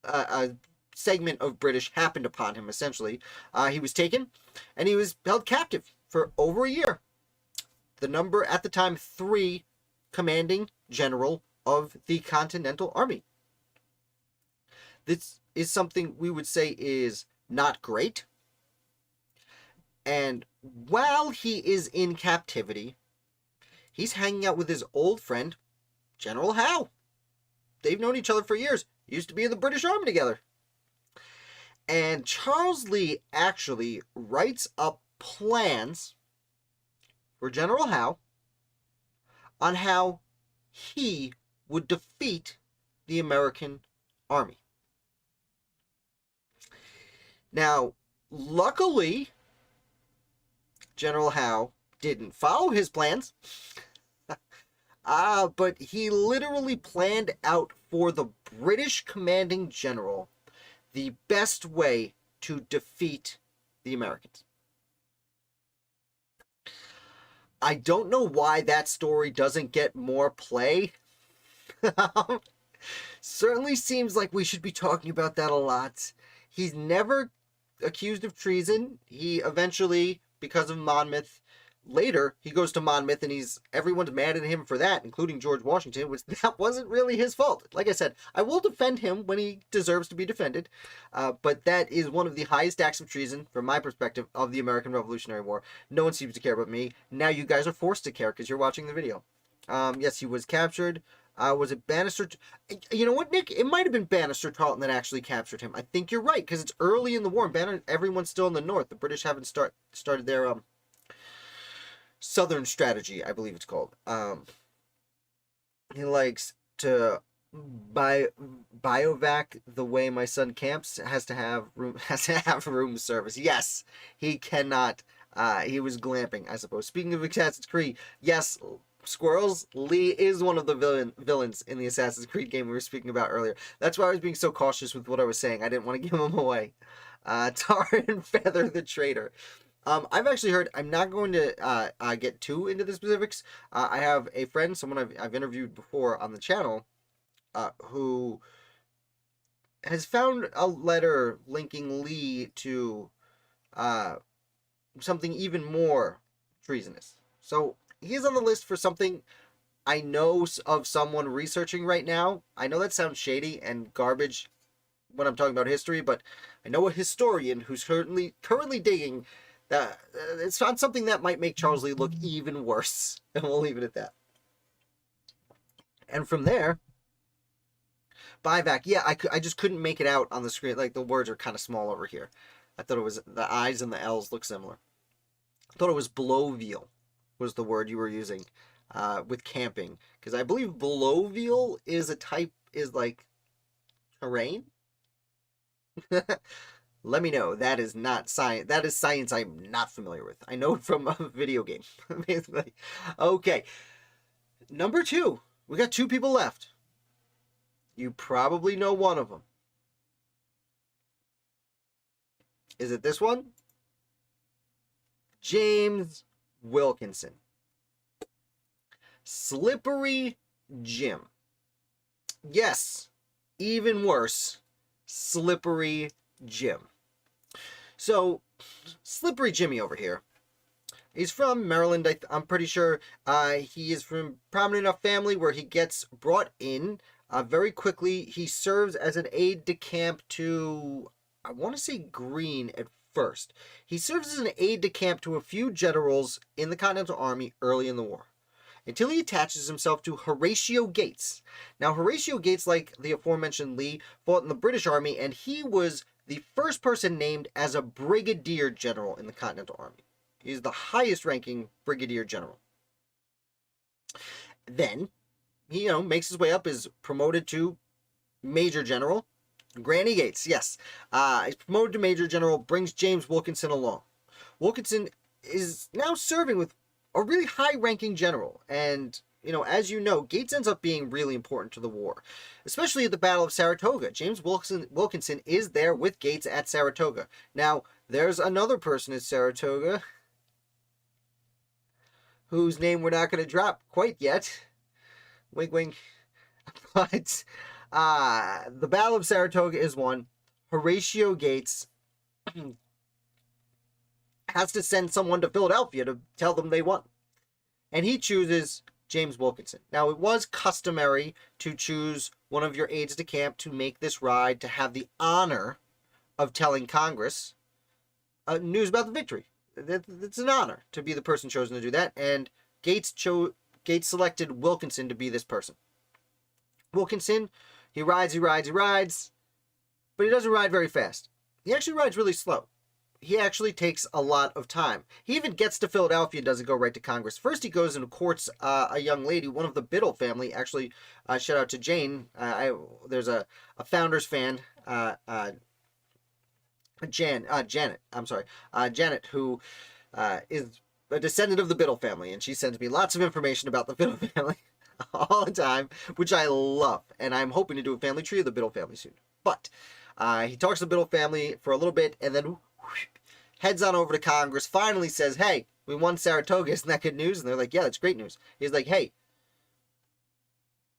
a segment of British happened upon him, essentially. He was taken and he was held captive for over a year. The number at the time 3 commanding general of the Continental Army. This is something we would say is not great. And while he is in captivity, he's hanging out with his old friend, General Howe. They've known each other for years. Used to be in the British Army together. And Charles Lee actually writes up plans for General Howe on how he would defeat the American army. Now, luckily, General Howe didn't follow his plans, but he literally planned out for the British commanding general the best way to defeat the Americans. I don't know why that story doesn't get more play. Certainly seems like we should be talking about that a lot. He's never accused of treason. He eventually, because of Monmouth, later he goes to Monmouth and everyone's mad at him for that, including George Washington, which that wasn't really his fault. Like I said, I will defend him when he deserves to be defended, but that is one of the highest acts of treason, from my perspective, of the American Revolutionary War. No one seems to care about me. Now you guys are forced to care because you're watching the video. Yes, he was captured. Was it Bannister? You know what, Nick? It might have been Bannister Tarleton that actually captured him. I think you're right, because it's early in the war. Everyone's still in the north. The British haven't started their Southern strategy, I believe it's called. He likes to biovac the way my son camps. Has to have room service. Yes, he cannot. He was glamping, I suppose. Speaking of Assassin's Creed, yes, squirrels. Lee is one of the villains in the Assassin's Creed game we were speaking about earlier. That's why I was being so cautious with what I was saying. I didn't want to give him away. Tar and Feather the Traitor. I've actually heard, I'm not going to get too into the specifics. I have a friend, someone I've interviewed before on the channel, who has found a letter linking Lee to something even more treasonous. So he's on the list for something I know of someone researching right now. I know that sounds shady and garbage when I'm talking about history, but I know a historian who's currently digging that it's not something that might make Charles Lee look even worse. And we'll leave it at that. And from there, Bivac. Yeah, I just couldn't make it out on the screen. Like, the words are kind of small over here. I thought it was, the I's and the L's look similar. I thought it was Blovial was the word you were using with camping. Because I believe Blovial is like terrain. Let me know. That is not science. That is science I'm not familiar with. I know it from a video game. Basically. Okay. Number 2. We got 2 people left. You probably know one of them. Is it this one? James Wilkinson. Slippery Jim. Yes. Even worse. Slippery Jim. So, Slippery Jimmy over here He's from Maryland. I'm pretty sure he is from a prominent enough family where he gets brought in very quickly. He serves as an aide-de-camp to, I want to say Greene at first. He serves as an aide-de-camp to a few generals in the Continental Army early in the war, until he attaches himself to Horatio Gates. Now, Horatio Gates, like the aforementioned Lee, fought in the British Army, and he was the first person named as a brigadier general in the Continental Army. He's the highest ranking brigadier general. Then, he, makes his way up, is promoted to major general. Granny Gates, yes. He's promoted to major general, brings James Wilkinson along. Wilkinson is now serving with a really high-ranking general, and, as you know, Gates ends up being really important to the war, especially at the Battle of Saratoga. James Wilkinson is there with Gates at Saratoga. Now, there's another person at Saratoga whose name we're not going to drop quite yet. Wink, wink. But the Battle of Saratoga is won. Horatio Gates has to send someone to Philadelphia to tell them they won. And he chooses James Wilkinson. Now, it was customary to choose one of your aides-de-camp to make this ride, to have the honor of telling Congress news about the victory. It's an honor to be the person chosen to do that, and Gates selected Wilkinson to be this person. Wilkinson, he rides, but he doesn't ride very fast. He actually rides really slow. He actually takes a lot of time. He even gets to Philadelphia and doesn't go right to Congress. First, he goes and courts a young lady, one of the Biddle family. Actually, shout out to Jane. There's a Founders fan, Janet. I'm sorry, Janet, who is a descendant of the Biddle family, and she sends me lots of information about the Biddle family all the time, which I love. And I'm hoping to do a family tree of the Biddle family soon. But he talks to the Biddle family for a little bit, and then heads on over to Congress, finally says, hey, we won Saratoga, isn't that good news? And they're like, yeah, that's great news. He's like, hey,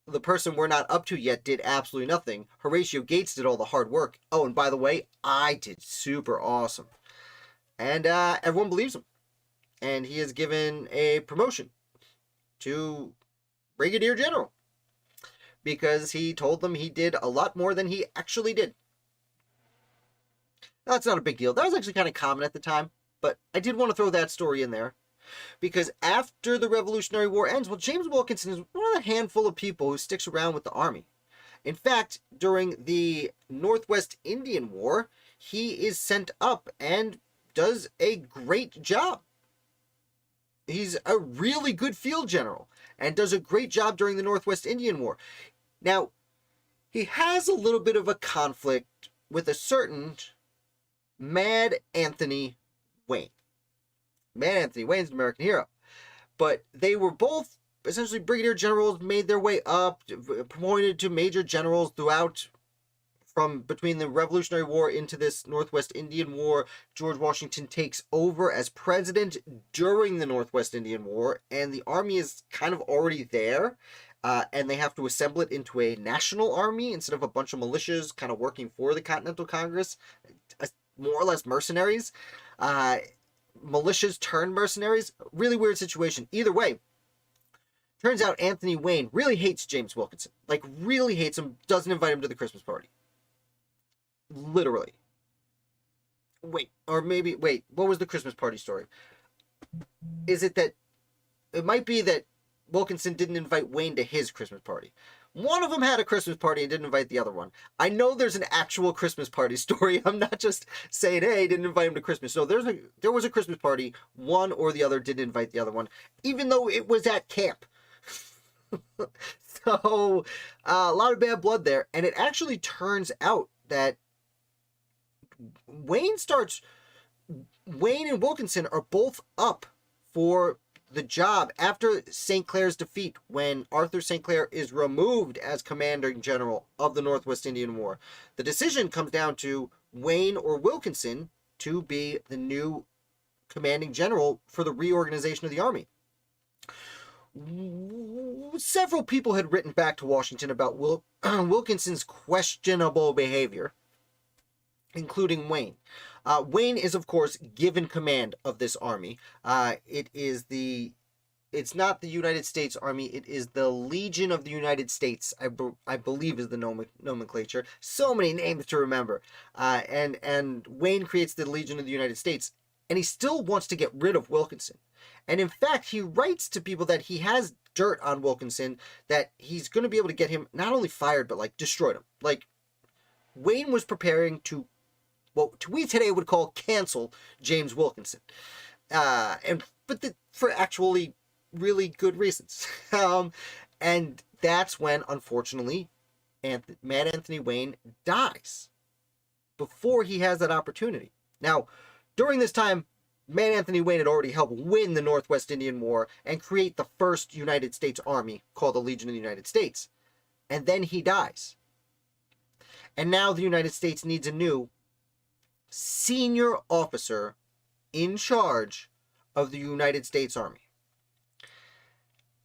the person we're not up to yet did absolutely nothing. Horatio Gates did all the hard work. Oh, and by the way, I did super awesome. And everyone believes him. And he is given a promotion to Brigadier General, because he told them he did a lot more than he actually did. Now, that's not a big deal. That was actually kind of common at the time, but I did want to throw that story in there, because after the Revolutionary War ends, well, James Wilkinson is one of the handful of people who sticks around with the Army. In fact, during the Northwest Indian War, he is sent up and does a great job. He's a really good field general and does a great job during the Northwest Indian War. Now, he has a little bit of a conflict with a certain Mad Anthony Wayne. Mad Anthony Wayne's an American hero. But they were both essentially brigadier generals, made their way up, promoted to major generals throughout, from between the Revolutionary War into this Northwest Indian War. George Washington takes over as president during the Northwest Indian War, and the army is kind of already there, and they have to assemble it into a national army instead of a bunch of militias kind of working for the Continental Congress, more or less mercenaries. Militias turned mercenaries. Really weird situation. Either way, turns out Anthony Wayne really hates James Wilkinson. Like, really hates him, doesn't invite him to the Christmas party. Literally. Wait, what was the Christmas party story? Is it that, it might be that Wilkinson didn't invite Wayne to his Christmas party. One of them had a Christmas party and didn't invite the other one. I know there's an actual Christmas party story. I'm not just saying, hey, didn't invite him to Christmas. No, there was a Christmas party. One or the other didn't invite the other one, even though it was at camp. So, a lot of bad blood there. And it actually turns out that Wayne and Wilkinson are both up for the job after St. Clair's defeat, when Arthur St. Clair is removed as commanding general of the Northwest Indian War. The decision comes down to Wayne or Wilkinson to be the new commanding general for the reorganization of the army. Several people had written back to Washington about Wilkinson's questionable behavior, including Wayne. Wayne is, of course, given command of this army. It's not the United States Army, it is the Legion of the United States, I believe is the nomenclature. So many names to remember. And Wayne creates the Legion of the United States, and he still wants to get rid of Wilkinson. And in fact, he writes to people that he has dirt on Wilkinson, that he's going to be able to get him not only fired, but like destroyed him. Like, Wayne was preparing to, what we today would call cancel James Wilkinson. For actually really good reasons. And that's when, unfortunately, Mad Anthony Wayne dies before he has that opportunity. Now, during this time, Mad Anthony Wayne had already helped win the Northwest Indian War and create the first United States Army called the Legion of the United States. And then he dies. And now the United States needs a new senior officer in charge of the United States Army.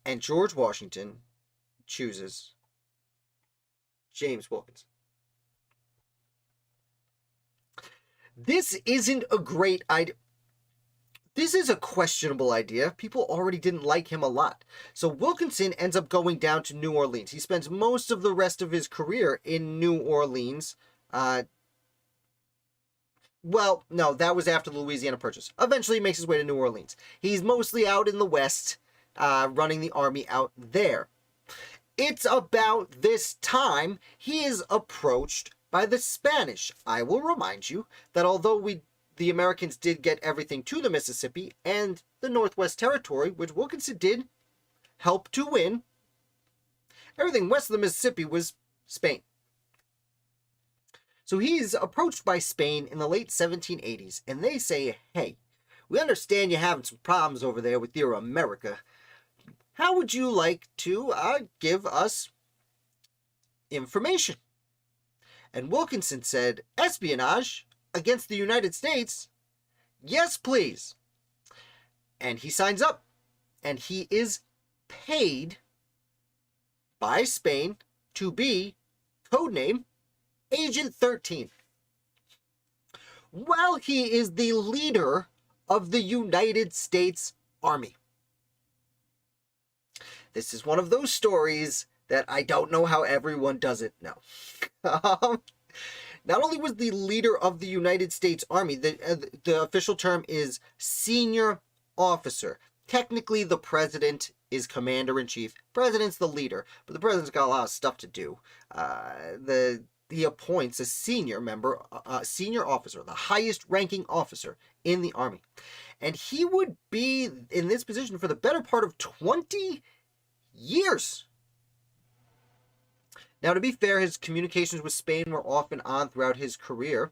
And George Washington chooses James Wilkinson. This isn't a great idea. This is a questionable idea. People already didn't like him a lot. So Wilkinson ends up going down to New Orleans. He spends most of the rest of his career in New Orleans. Well, no, that was after the Louisiana Purchase. Eventually he makes his way to New Orleans. He's mostly out in the West, running the army out there. It's about this time he is approached by the Spanish. I will remind you that although the Americans did get everything to the Mississippi and the Northwest Territory, which Wilkinson did help to win, everything west of the Mississippi was Spain. So he's approached by Spain in the late 1780s, and they say, hey, we understand you're having some problems over there with your America. How would you like to give us information? And Wilkinson said, espionage against the United States? Yes, please. And he signs up, and he is paid by Spain to be, codename, Agent 13. While he is the leader of the United States Army. This is one of those stories that I don't know how everyone doesn't know. Not only was the leader of the United States Army, the official term is senior officer. Technically, the president is commander-in-chief. President's the leader, but the president's got a lot of stuff to do. He appoints a senior member, senior officer, the highest-ranking officer in the Army. And he would be in this position for the better part of 20 years. Now, to be fair, his communications with Spain were off and on throughout his career.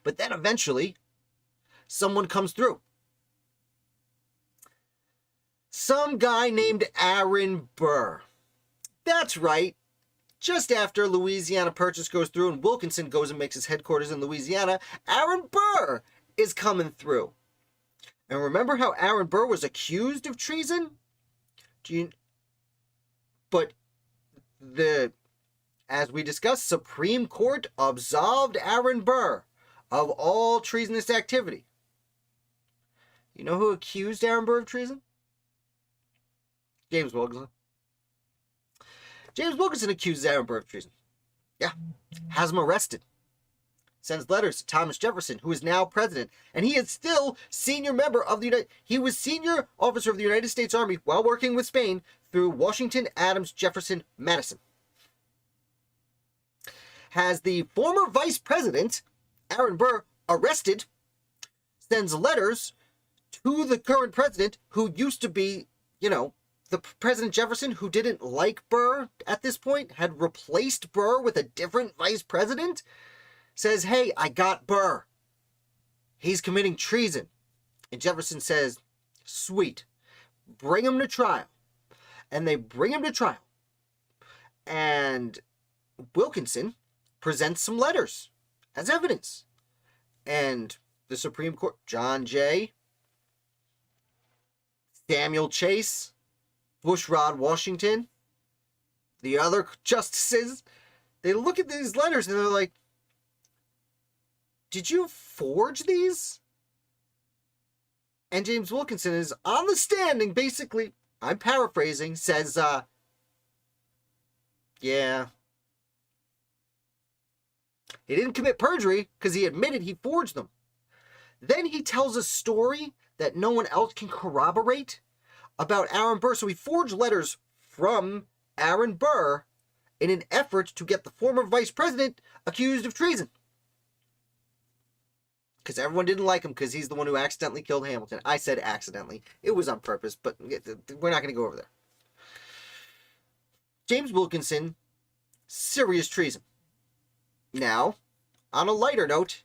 But then eventually, someone comes through. Some guy named Aaron Burr. That's right. Just after Louisiana Purchase goes through and Wilkinson goes and makes his headquarters in Louisiana, Aaron Burr is coming through. And remember how Aaron Burr was accused of treason? As we discussed, Supreme Court absolved Aaron Burr of all treasonous activity. You know who accused Aaron Burr of treason? James Wilkinson. James Wilkinson accuses Aaron Burr of treason. Yeah. Has him arrested. Sends letters to Thomas Jefferson, who is now president. And he is still senior member of the He was senior officer of the United States Army while working with Spain through Washington, Adams, Jefferson, Madison. Has the former vice president, Aaron Burr, arrested. Sends letters to the current president, who used to be, the President Jefferson, who didn't like Burr at this point, had replaced Burr with a different vice president, says, hey, I got Burr. He's committing treason. And Jefferson says, sweet, bring him to trial. And they bring him to trial. And Wilkinson presents some letters as evidence. And the Supreme Court, John Jay, Samuel Chase, Bushrod Washington, the other justices, they look at these letters and they're like, did you forge these? And James Wilkinson is on the stand and basically, I'm paraphrasing, says, yeah. He didn't commit perjury because he admitted he forged them. Then he tells a story that no one else can corroborate about Aaron Burr. So he forged letters from Aaron Burr in an effort to get the former vice president accused of treason. Because everyone didn't like him because he's the one who accidentally killed Hamilton. I said accidentally. It was on purpose, but we're not going to go over there. James Wilkinson, serious treason. Now, on a lighter note,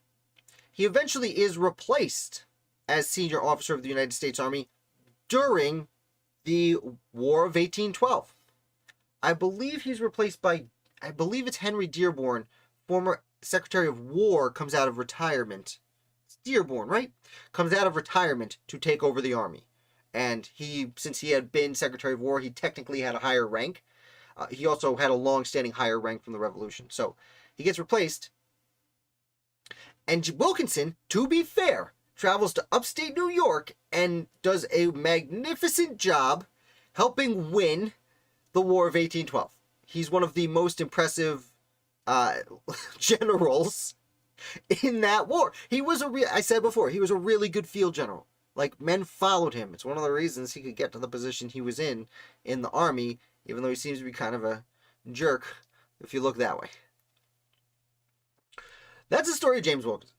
he eventually is replaced as senior officer of the United States Army during the War of 1812. I believe he's replaced by, I believe it's Henry Dearborn, former Secretary of War, comes out of retirement. It's Dearborn, right? Comes out of retirement to take over the Army. And he, since he had been Secretary of War, he technically had a higher rank. He also had a long-standing higher rank from the Revolution. So he gets replaced. And Wilkinson, to be fair, travels to upstate New York and does a magnificent job helping win the War of 1812. He's one of the most impressive generals in that war. He was I said before, he was a really good field general. Like, men followed him. It's one of the reasons he could get to the position he was in the Army, even though he seems to be kind of a jerk if you look that way. That's the story of James Wilkinson.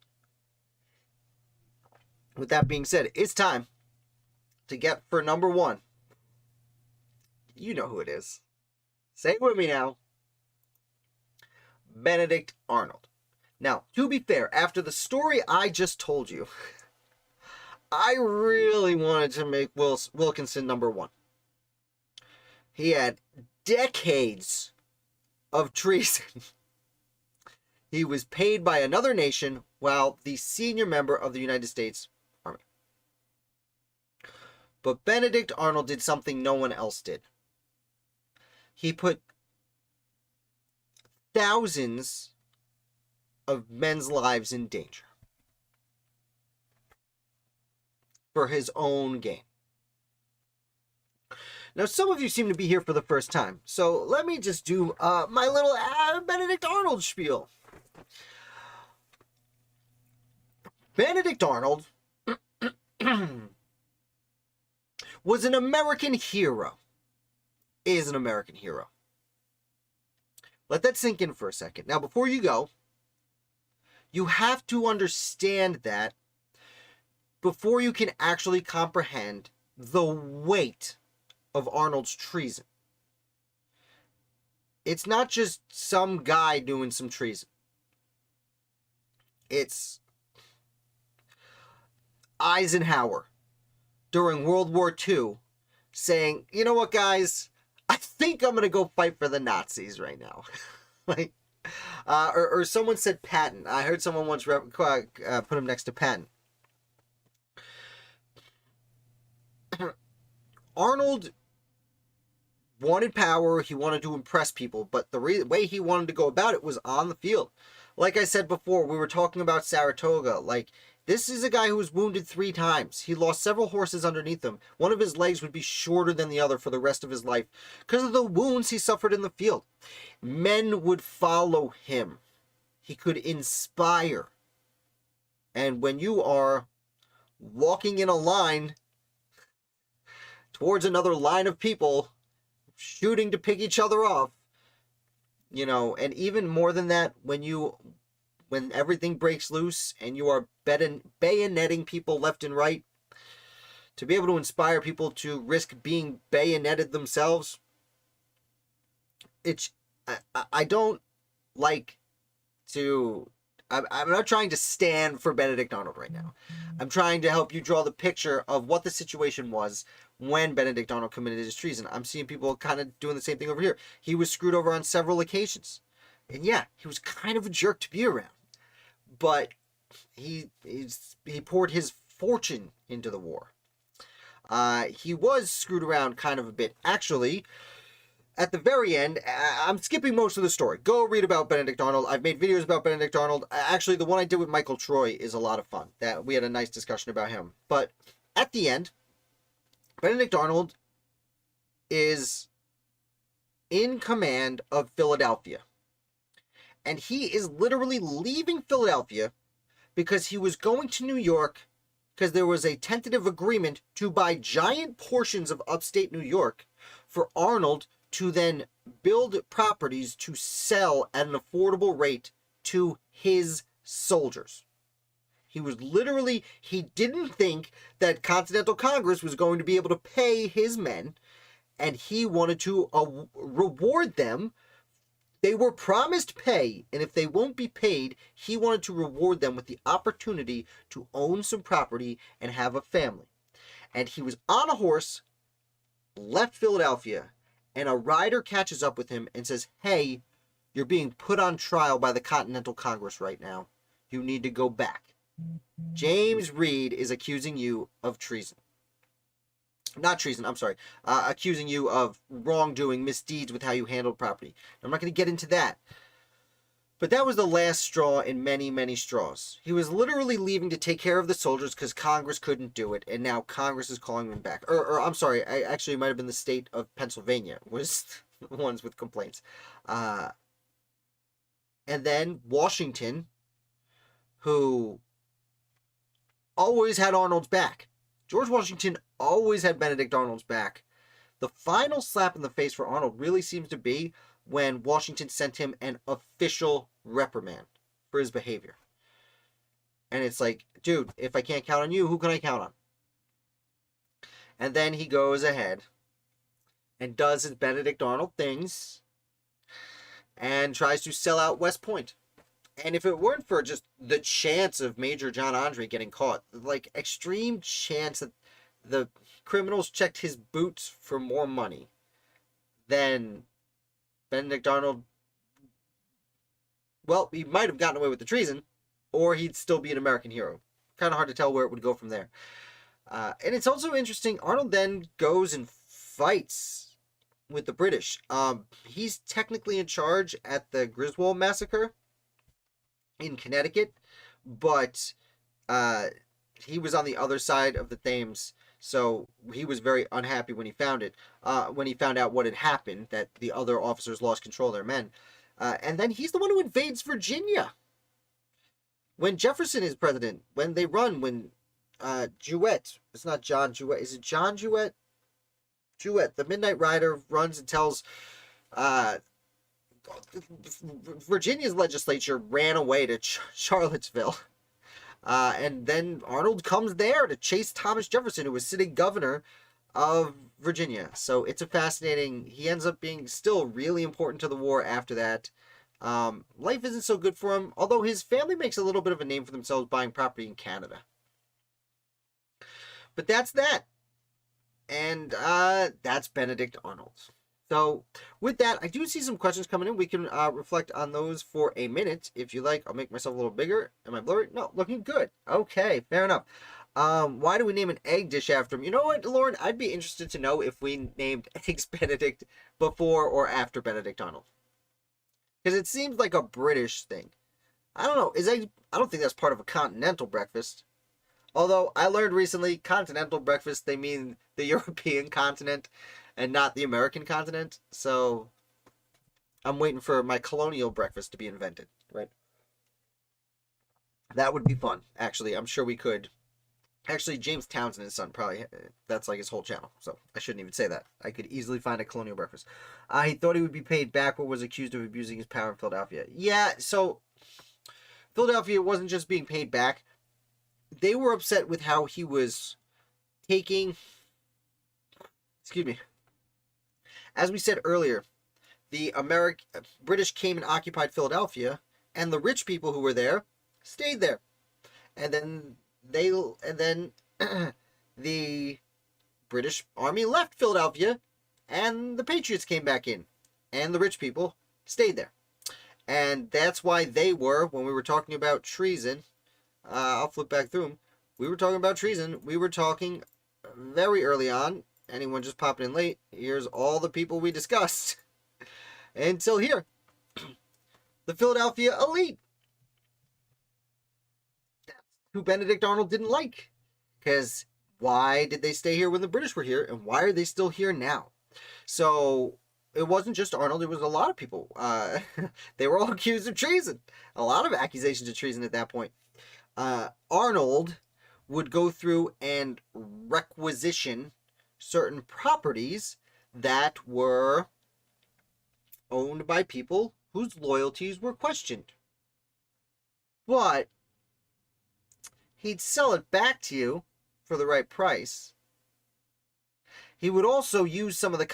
With that being said, it's time to get for number one. You know who it is. Say it with me now. Benedict Arnold. Now, to be fair, after the story I just told you, I really wanted to make Wilkinson number one. He had decades of treason. He was paid by another nation while the senior member of the United States Army. But Benedict Arnold did something no one else did. He put thousands of men's lives in danger for his own gain. Now, some of you seem to be here for the first time, so let me just do my little Benedict Arnold spiel. Benedict Arnold was an American hero. Is an American hero. Let that sink in for a second. Now, before you go, you have to understand that before you can actually comprehend the weight of Arnold's treason. It's not just some guy doing some treason. It's Eisenhower during World War II saying, you know what, guys, I think I'm going to go fight for the Nazis right now. Like, or someone said Patton. I heard someone once put him next to Patton. Arnold wanted power. He wanted to impress people, but the way he wanted to go about it was on the field. Like I said before, we were talking about Saratoga. Like, this is a guy who was wounded 3 times. He lost several horses underneath him. One of his legs would be shorter than the other for the rest of his life because of the wounds he suffered in the field. Men would follow him. He could inspire. And when you are walking in a line towards another line of people, shooting to pick each other off, you know, and even more than that, when everything breaks loose and you are bayoneting people left and right, to be able to inspire people to risk being bayoneted themselves, I don't like to... I'm not trying to stand for Benedict Arnold right now. I'm trying to help you draw the picture of what the situation was when Benedict Arnold committed his treason. I'm seeing people kind of doing the same thing over here. He was screwed over on several occasions. And yeah, he was kind of a jerk to be around. But he poured his fortune into the war. He was screwed around kind of a bit. Actually, at the very end, I'm skipping most of the story. Go read about Benedict Arnold. I've made videos about Benedict Arnold. Actually, the one I did with Michael Troy is a lot of fun. That we had a nice discussion about him. But at the end, Benedict Arnold is in command of Philadelphia. And he is literally leaving Philadelphia because he was going to New York because there was a tentative agreement to buy giant portions of upstate New York for Arnold to then build properties to sell at an affordable rate to his soldiers. He didn't think that Continental Congress was going to be able to pay his men, and he wanted to reward them. They were promised pay, and if they won't be paid, he wanted to reward them with the opportunity to own some property and have a family. And he was on a horse, left Philadelphia, and a rider catches up with him and says, "Hey, you're being put on trial by the Continental Congress right now. You need to go back. James Reed is accusing you of treason." Not treason, I'm sorry. Accusing you of wrongdoing, misdeeds with how you handled property. I'm not going to get into that. But that was the last straw in many, many straws. He was literally leaving to take care of the soldiers because Congress couldn't do it, and now Congress is calling him back. Or I'm sorry, actually it might have been the state of Pennsylvania was the ones with complaints. And then Washington, who always had Arnold's back. George Washington always had Benedict Arnold's back. The final slap in the face for Arnold really seems to be when Washington sent him an official reprimand for his behavior. And it's like, dude, if I can't count on you, who can I count on? And then he goes ahead and does his Benedict Arnold things and tries to sell out West Point. And if it weren't for just the chance of Major John Andre getting caught, like extreme chance that the criminals checked his boots for more money, then Benedict Arnold, well, he might have gotten away with the treason, or he'd still be an American hero. Kind of hard to tell where it would go from there. And it's also interesting, Arnold then goes and fights with the British. He's technically in charge at the Griswold Massacre in Connecticut, but he was on the other side of the Thames, so he was very unhappy when he found out what had happened, that the other officers lost control of their men. And then he's the one who invades Virginia when Jefferson is president, when Jewett, it's not John Jewett, is it John Jewett? Jewett, the Midnight Rider, runs and tells Virginia's legislature ran away to Charlottesville. And then Arnold comes there to chase Thomas Jefferson, who was sitting governor of Virginia. So it's a fascinating, he ends up being still really important to the war after that. Life isn't so good for him, although his family makes a little bit of a name for themselves buying property in Canada. But that's that. And that's Benedict Arnold. So with that, I do see some questions coming in. We can reflect on those for a minute. If you like, I'll make myself a little bigger. Am I blurry? No, looking good. Okay, fair enough. Why do we name an egg dish after him? You know what, Lauren? I'd be interested to know if we named Eggs Benedict before or after Benedict Arnold. Because it seems like a British thing. I don't know. I don't think that's part of a continental breakfast. Although I learned recently, continental breakfast, they mean the European continent and not the American continent. So I'm waiting for my colonial breakfast to be invented, right? That would be fun, actually. I'm sure we could. Actually, James Townsend, his son, probably, that's like his whole channel. So I shouldn't even say that. I could easily find a colonial breakfast. He thought he would be paid back, but was accused of abusing his power in Philadelphia. Yeah, so Philadelphia wasn't just being paid back. They were upset with how he was taking, as we said earlier, the British came and occupied Philadelphia, and the rich people who were there stayed there. And then the British army left Philadelphia, and the Patriots came back in, and the rich people stayed there. And that's why they were, when we were talking about treason, I'll flip back through them. We were talking about treason. We were talking very early on. Anyone just popping in late, here's all the people we discussed. Until here, the Philadelphia elite, who Benedict Arnold didn't like. Because why did they stay here when the British were here, and why are they still here now? So it wasn't just Arnold, it was a lot of people. They were all accused of treason. A lot of accusations of treason at that point. Arnold would go through and requisition certain properties that were owned by people whose loyalties were questioned. But he'd sell it back to you for the right price. He would also use some of the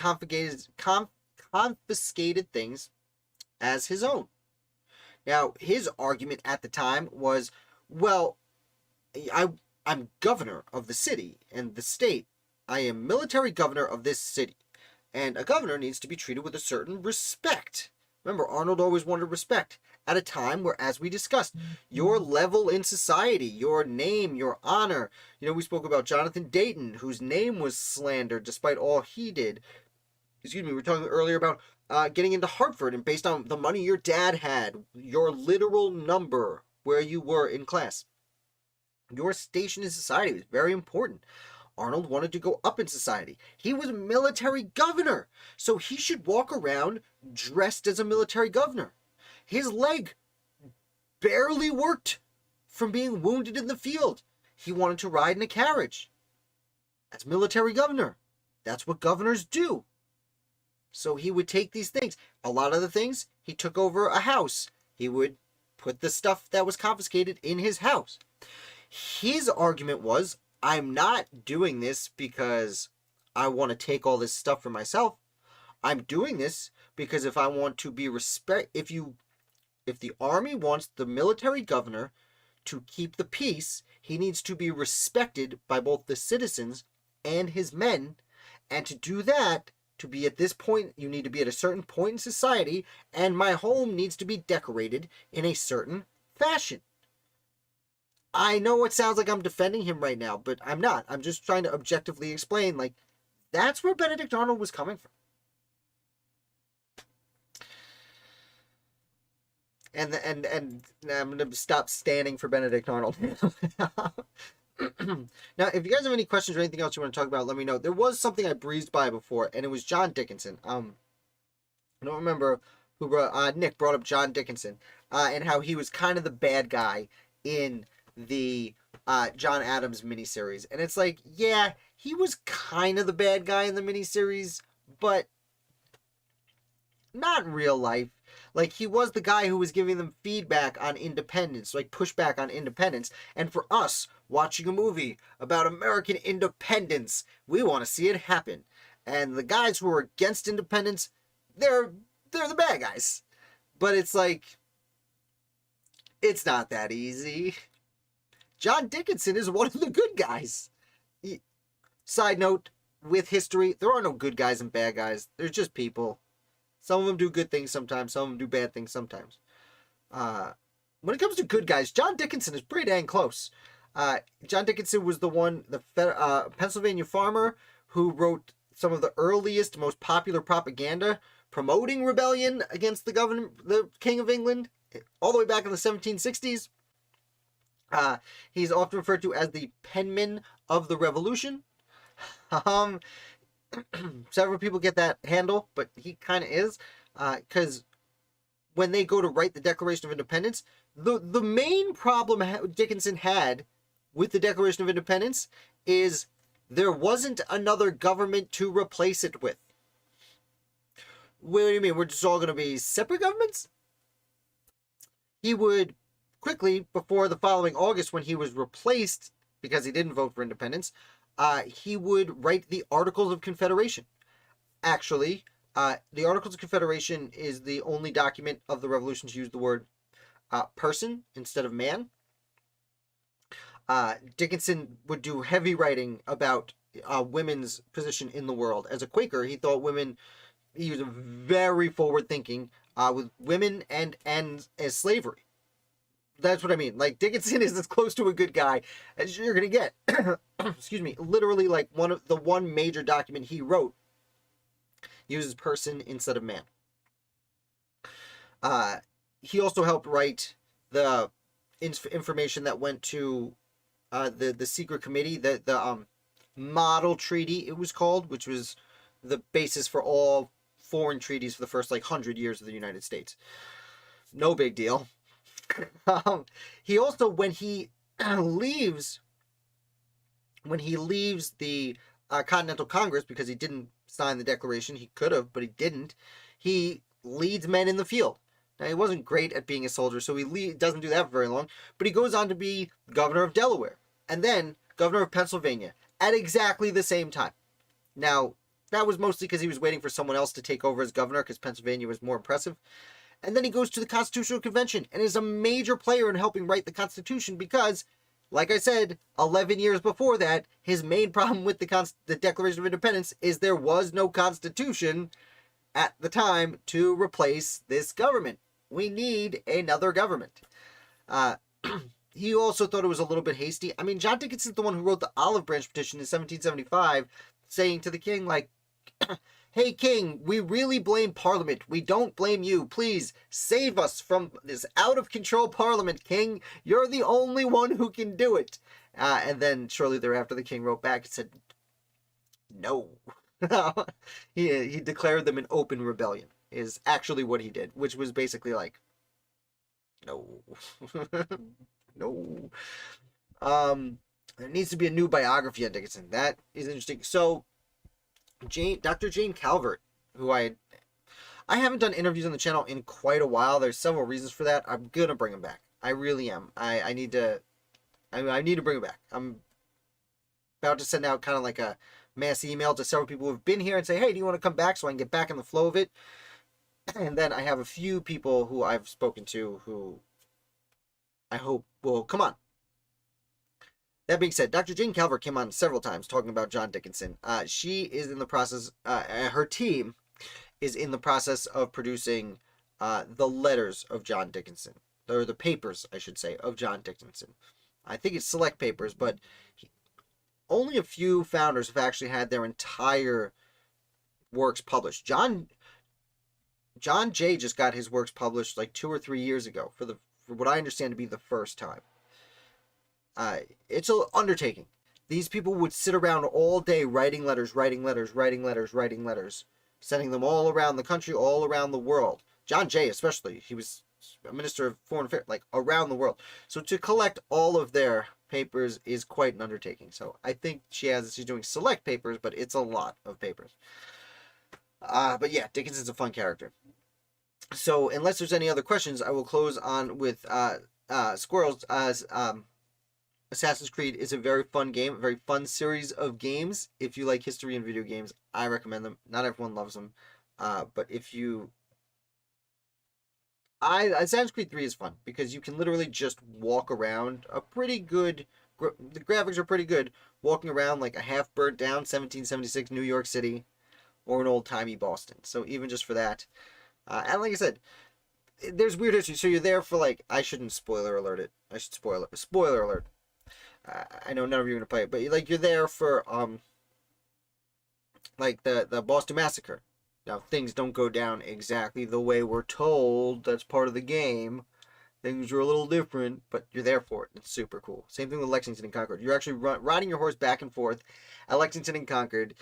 confiscated things as his own. Now, his argument at the time was, well, I'm governor of the city and the state. I am military governor of this city. And a governor needs to be treated with a certain respect. Remember, Arnold always wanted respect at a time where, as we discussed, your level in society, your name, your honor. We spoke about Jonathan Dayton, whose name was slandered despite all he did. We were talking earlier about getting into Hartford, and based on the money your dad had, your literal number where you were in class. Your station in society was very important. Arnold wanted to go up in society. He was a military governor, so he should walk around dressed as a military governor. His leg barely worked from being wounded in the field. He wanted to ride in a carriage. That's military governor. That's what governors do. So he would take these things. A lot of the things, he took over a house. He would put the stuff that was confiscated in his house. His argument was, I'm not doing this because I want to take all this stuff for myself. I'm doing this because if I want to be if the army wants the military governor to keep the peace, he needs to be respected by both the citizens and his men. And to do that, to be at this point, you need to be at a certain point in society, and my home needs to be decorated in a certain fashion. I know it sounds like I'm defending him right now, but I'm not. I'm just trying to objectively explain, that's where Benedict Arnold was coming from. And I'm going to stop standing for Benedict Arnold. Now, if you guys have any questions or anything else you want to talk about, let me know. There was something I breezed by before, and it was John Dickinson. I don't remember who Nick brought up John Dickinson, and how he was kind of the bad guy in the John Adams miniseries. And it's like, yeah, he was kind of the bad guy in the miniseries, but not in real life. He was the guy who was giving them feedback on independence, pushback on independence. And for us, watching a movie about American independence, we want to see it happen. And the guys who are against independence, they're the bad guys. But it's it's not that easy. John Dickinson is one of the good guys. Side note, with history, there are no good guys and bad guys. They're just people. Some of them do good things sometimes. Some of them do bad things sometimes. When it comes to good guys, John Dickinson is pretty dang close. John Dickinson was the Pennsylvania farmer who wrote some of the earliest, most popular propaganda promoting rebellion against the King of England, all the way back in the 1760s. He's often referred to as the penman of the Revolution. Several people get that handle, but he kind of is, because when they go to write the Declaration of Independence, the main problem Dickinson had with the Declaration of Independence is there wasn't another government to replace it with. What do you mean? We're just all going to be separate governments? He would quickly, before the following August, when he was replaced because he didn't vote for independence, he would write the Articles of Confederation. Actually, the Articles of Confederation is the only document of the Revolution to use the word person instead of man. Dickinson would do heavy writing about women's position in the world. As a Quaker, he thought he was very forward-thinking with women and as slavery. That's what I mean. Dickinson is as close to a good guy as you're going to get. Excuse me. Literally, one major document he wrote uses person instead of man. Uh, he also helped write the information that went to the secret committee, the model treaty it was called, which was the basis for all foreign treaties for the first like 100 years of the United States. No big deal. He also, when he leaves the Continental Congress, because he didn't sign the Declaration, he could have, but he didn't. He leads men in the field. Now, he wasn't great at being a soldier, so he doesn't do that for very long, but he goes on to be governor of Delaware, and then governor of Pennsylvania, at exactly the same time. Now, that was mostly because he was waiting for someone else to take over as governor, because Pennsylvania was more impressive. And then he goes to the Constitutional Convention, and is a major player in helping write the Constitution, because, like I said, 11 years before that, his main problem with the Declaration of Independence is there was no Constitution at the time to replace this government. We need another government. He also thought it was a little bit hasty. I mean, John Dickinson's the one who wrote the Olive Branch Petition in 1775, saying to the king, like, hey, king, we really blame Parliament. We don't blame you. Please save us from this out-of-control Parliament, king. You're the only one who can do it. And then shortly thereafter, the king wrote back and said, no. He declared them an open rebellion, is actually what he did, which was basically like, no. No. There needs to be a new biography on Dickinson. That is interesting. So, Dr. Jane Calvert, who I haven't done interviews on the channel in quite a while. There's several reasons for that. I'm gonna bring him back. I really am. I need to bring him back. I'm about to send out kind of like a mass email to several people who have been here and say, hey, do you want to come back so I can get back in the flow of it? And then I have a few people who I've spoken to who I hope will come on. That being said, Dr. Jane Calvert came on several times talking about John Dickinson. She is in the process, her team is in the process of producing the letters of John Dickinson, or the papers, I should say, of John Dickinson. I think it's select papers, but only a few founders have actually had their entire works published. John Jay just got his works published like 2 or 3 years ago for what I understand to be the first time. It's an undertaking. These people would sit around all day writing letters, sending them all around the country, all around the world. John Jay especially, he was a minister of foreign affairs, like around the world. So to collect all of their papers is quite an undertaking. So I think she's doing select papers, but it's a lot of papers. But yeah, Dickinson's a fun character. So unless there's any other questions, I will close on with Squirrels as Assassin's Creed is a very fun game, a very fun series of games. If you like history and video games, I recommend them. Not everyone loves them, but if you... Assassin's Creed 3 is fun, because you can literally just walk around a pretty good... The graphics are pretty good, walking around like a half-burnt down 1776 New York City, or an old-timey Boston. So even just for that. And like I said, there's weird history, so you're there for like... I shouldn't spoiler alert it. I should spoiler alert. I know none of you are going to play it, but like you're there for like the Boston Massacre. Now things don't go down exactly the way we're told. That's part of the game. Things are a little different, but you're there for it. It's super cool. Same thing with Lexington and Concord. You're actually riding your horse back and forth at Lexington and Concord,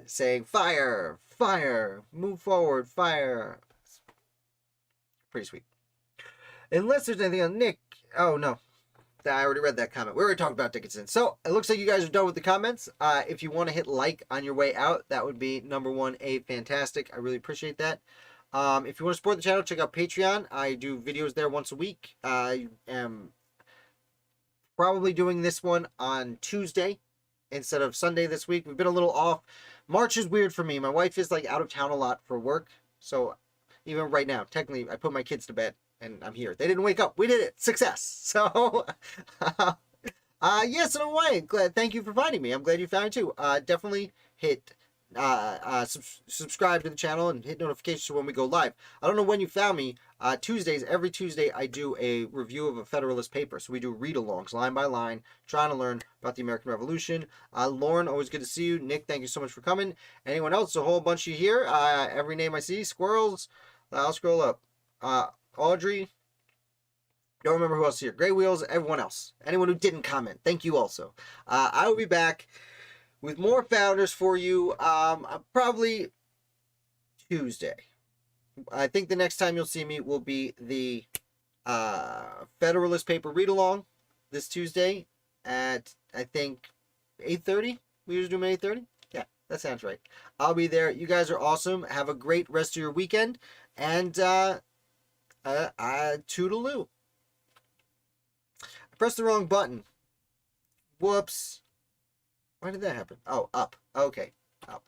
saying fire, fire, move forward, fire. It's pretty sweet. Unless there's anything on Nick. Oh no. I already read that comment. We already talked about Dickinson. So, it looks like you guys are done with the comments. If you want to hit like on your way out, that would be number one, fantastic. I really appreciate that. If you want to support the channel, check out Patreon. I do videos there once a week. I am probably doing this one on Tuesday instead of Sunday this week. We've been a little off. March is weird for me. My wife is like out of town a lot for work. So, even right now, technically, I put my kids to bed. And I'm here. They didn't wake up. We did it. Success. So, yes, in a way. Thank you for finding me. I'm glad you found me too. Definitely hit subscribe to the channel and hit notifications when we go live. I don't know when you found me. Tuesdays, every Tuesday, I do a review of a Federalist paper. So we do read-alongs, line by line, trying to learn about the American Revolution. Lauren, always good to see you. Nick, thank you so much for coming. Anyone else? A whole bunch of you here. Every name I see. Squirrels. I'll scroll up. Audrey. Don't remember who else here. Grey Wheels, everyone else. Anyone who didn't comment, thank you also. I will be back with more Founders for you probably Tuesday. I think the next time you'll see me will be the Federalist paper read-along this Tuesday at, I think, 8:30. We usually do them at 8:30. Yeah, that sounds right. I'll be there. You guys are awesome. Have a great rest of your weekend. And toodaloo. I pressed the wrong button. Whoops. Why did that happen? Oh, up. Okay, up.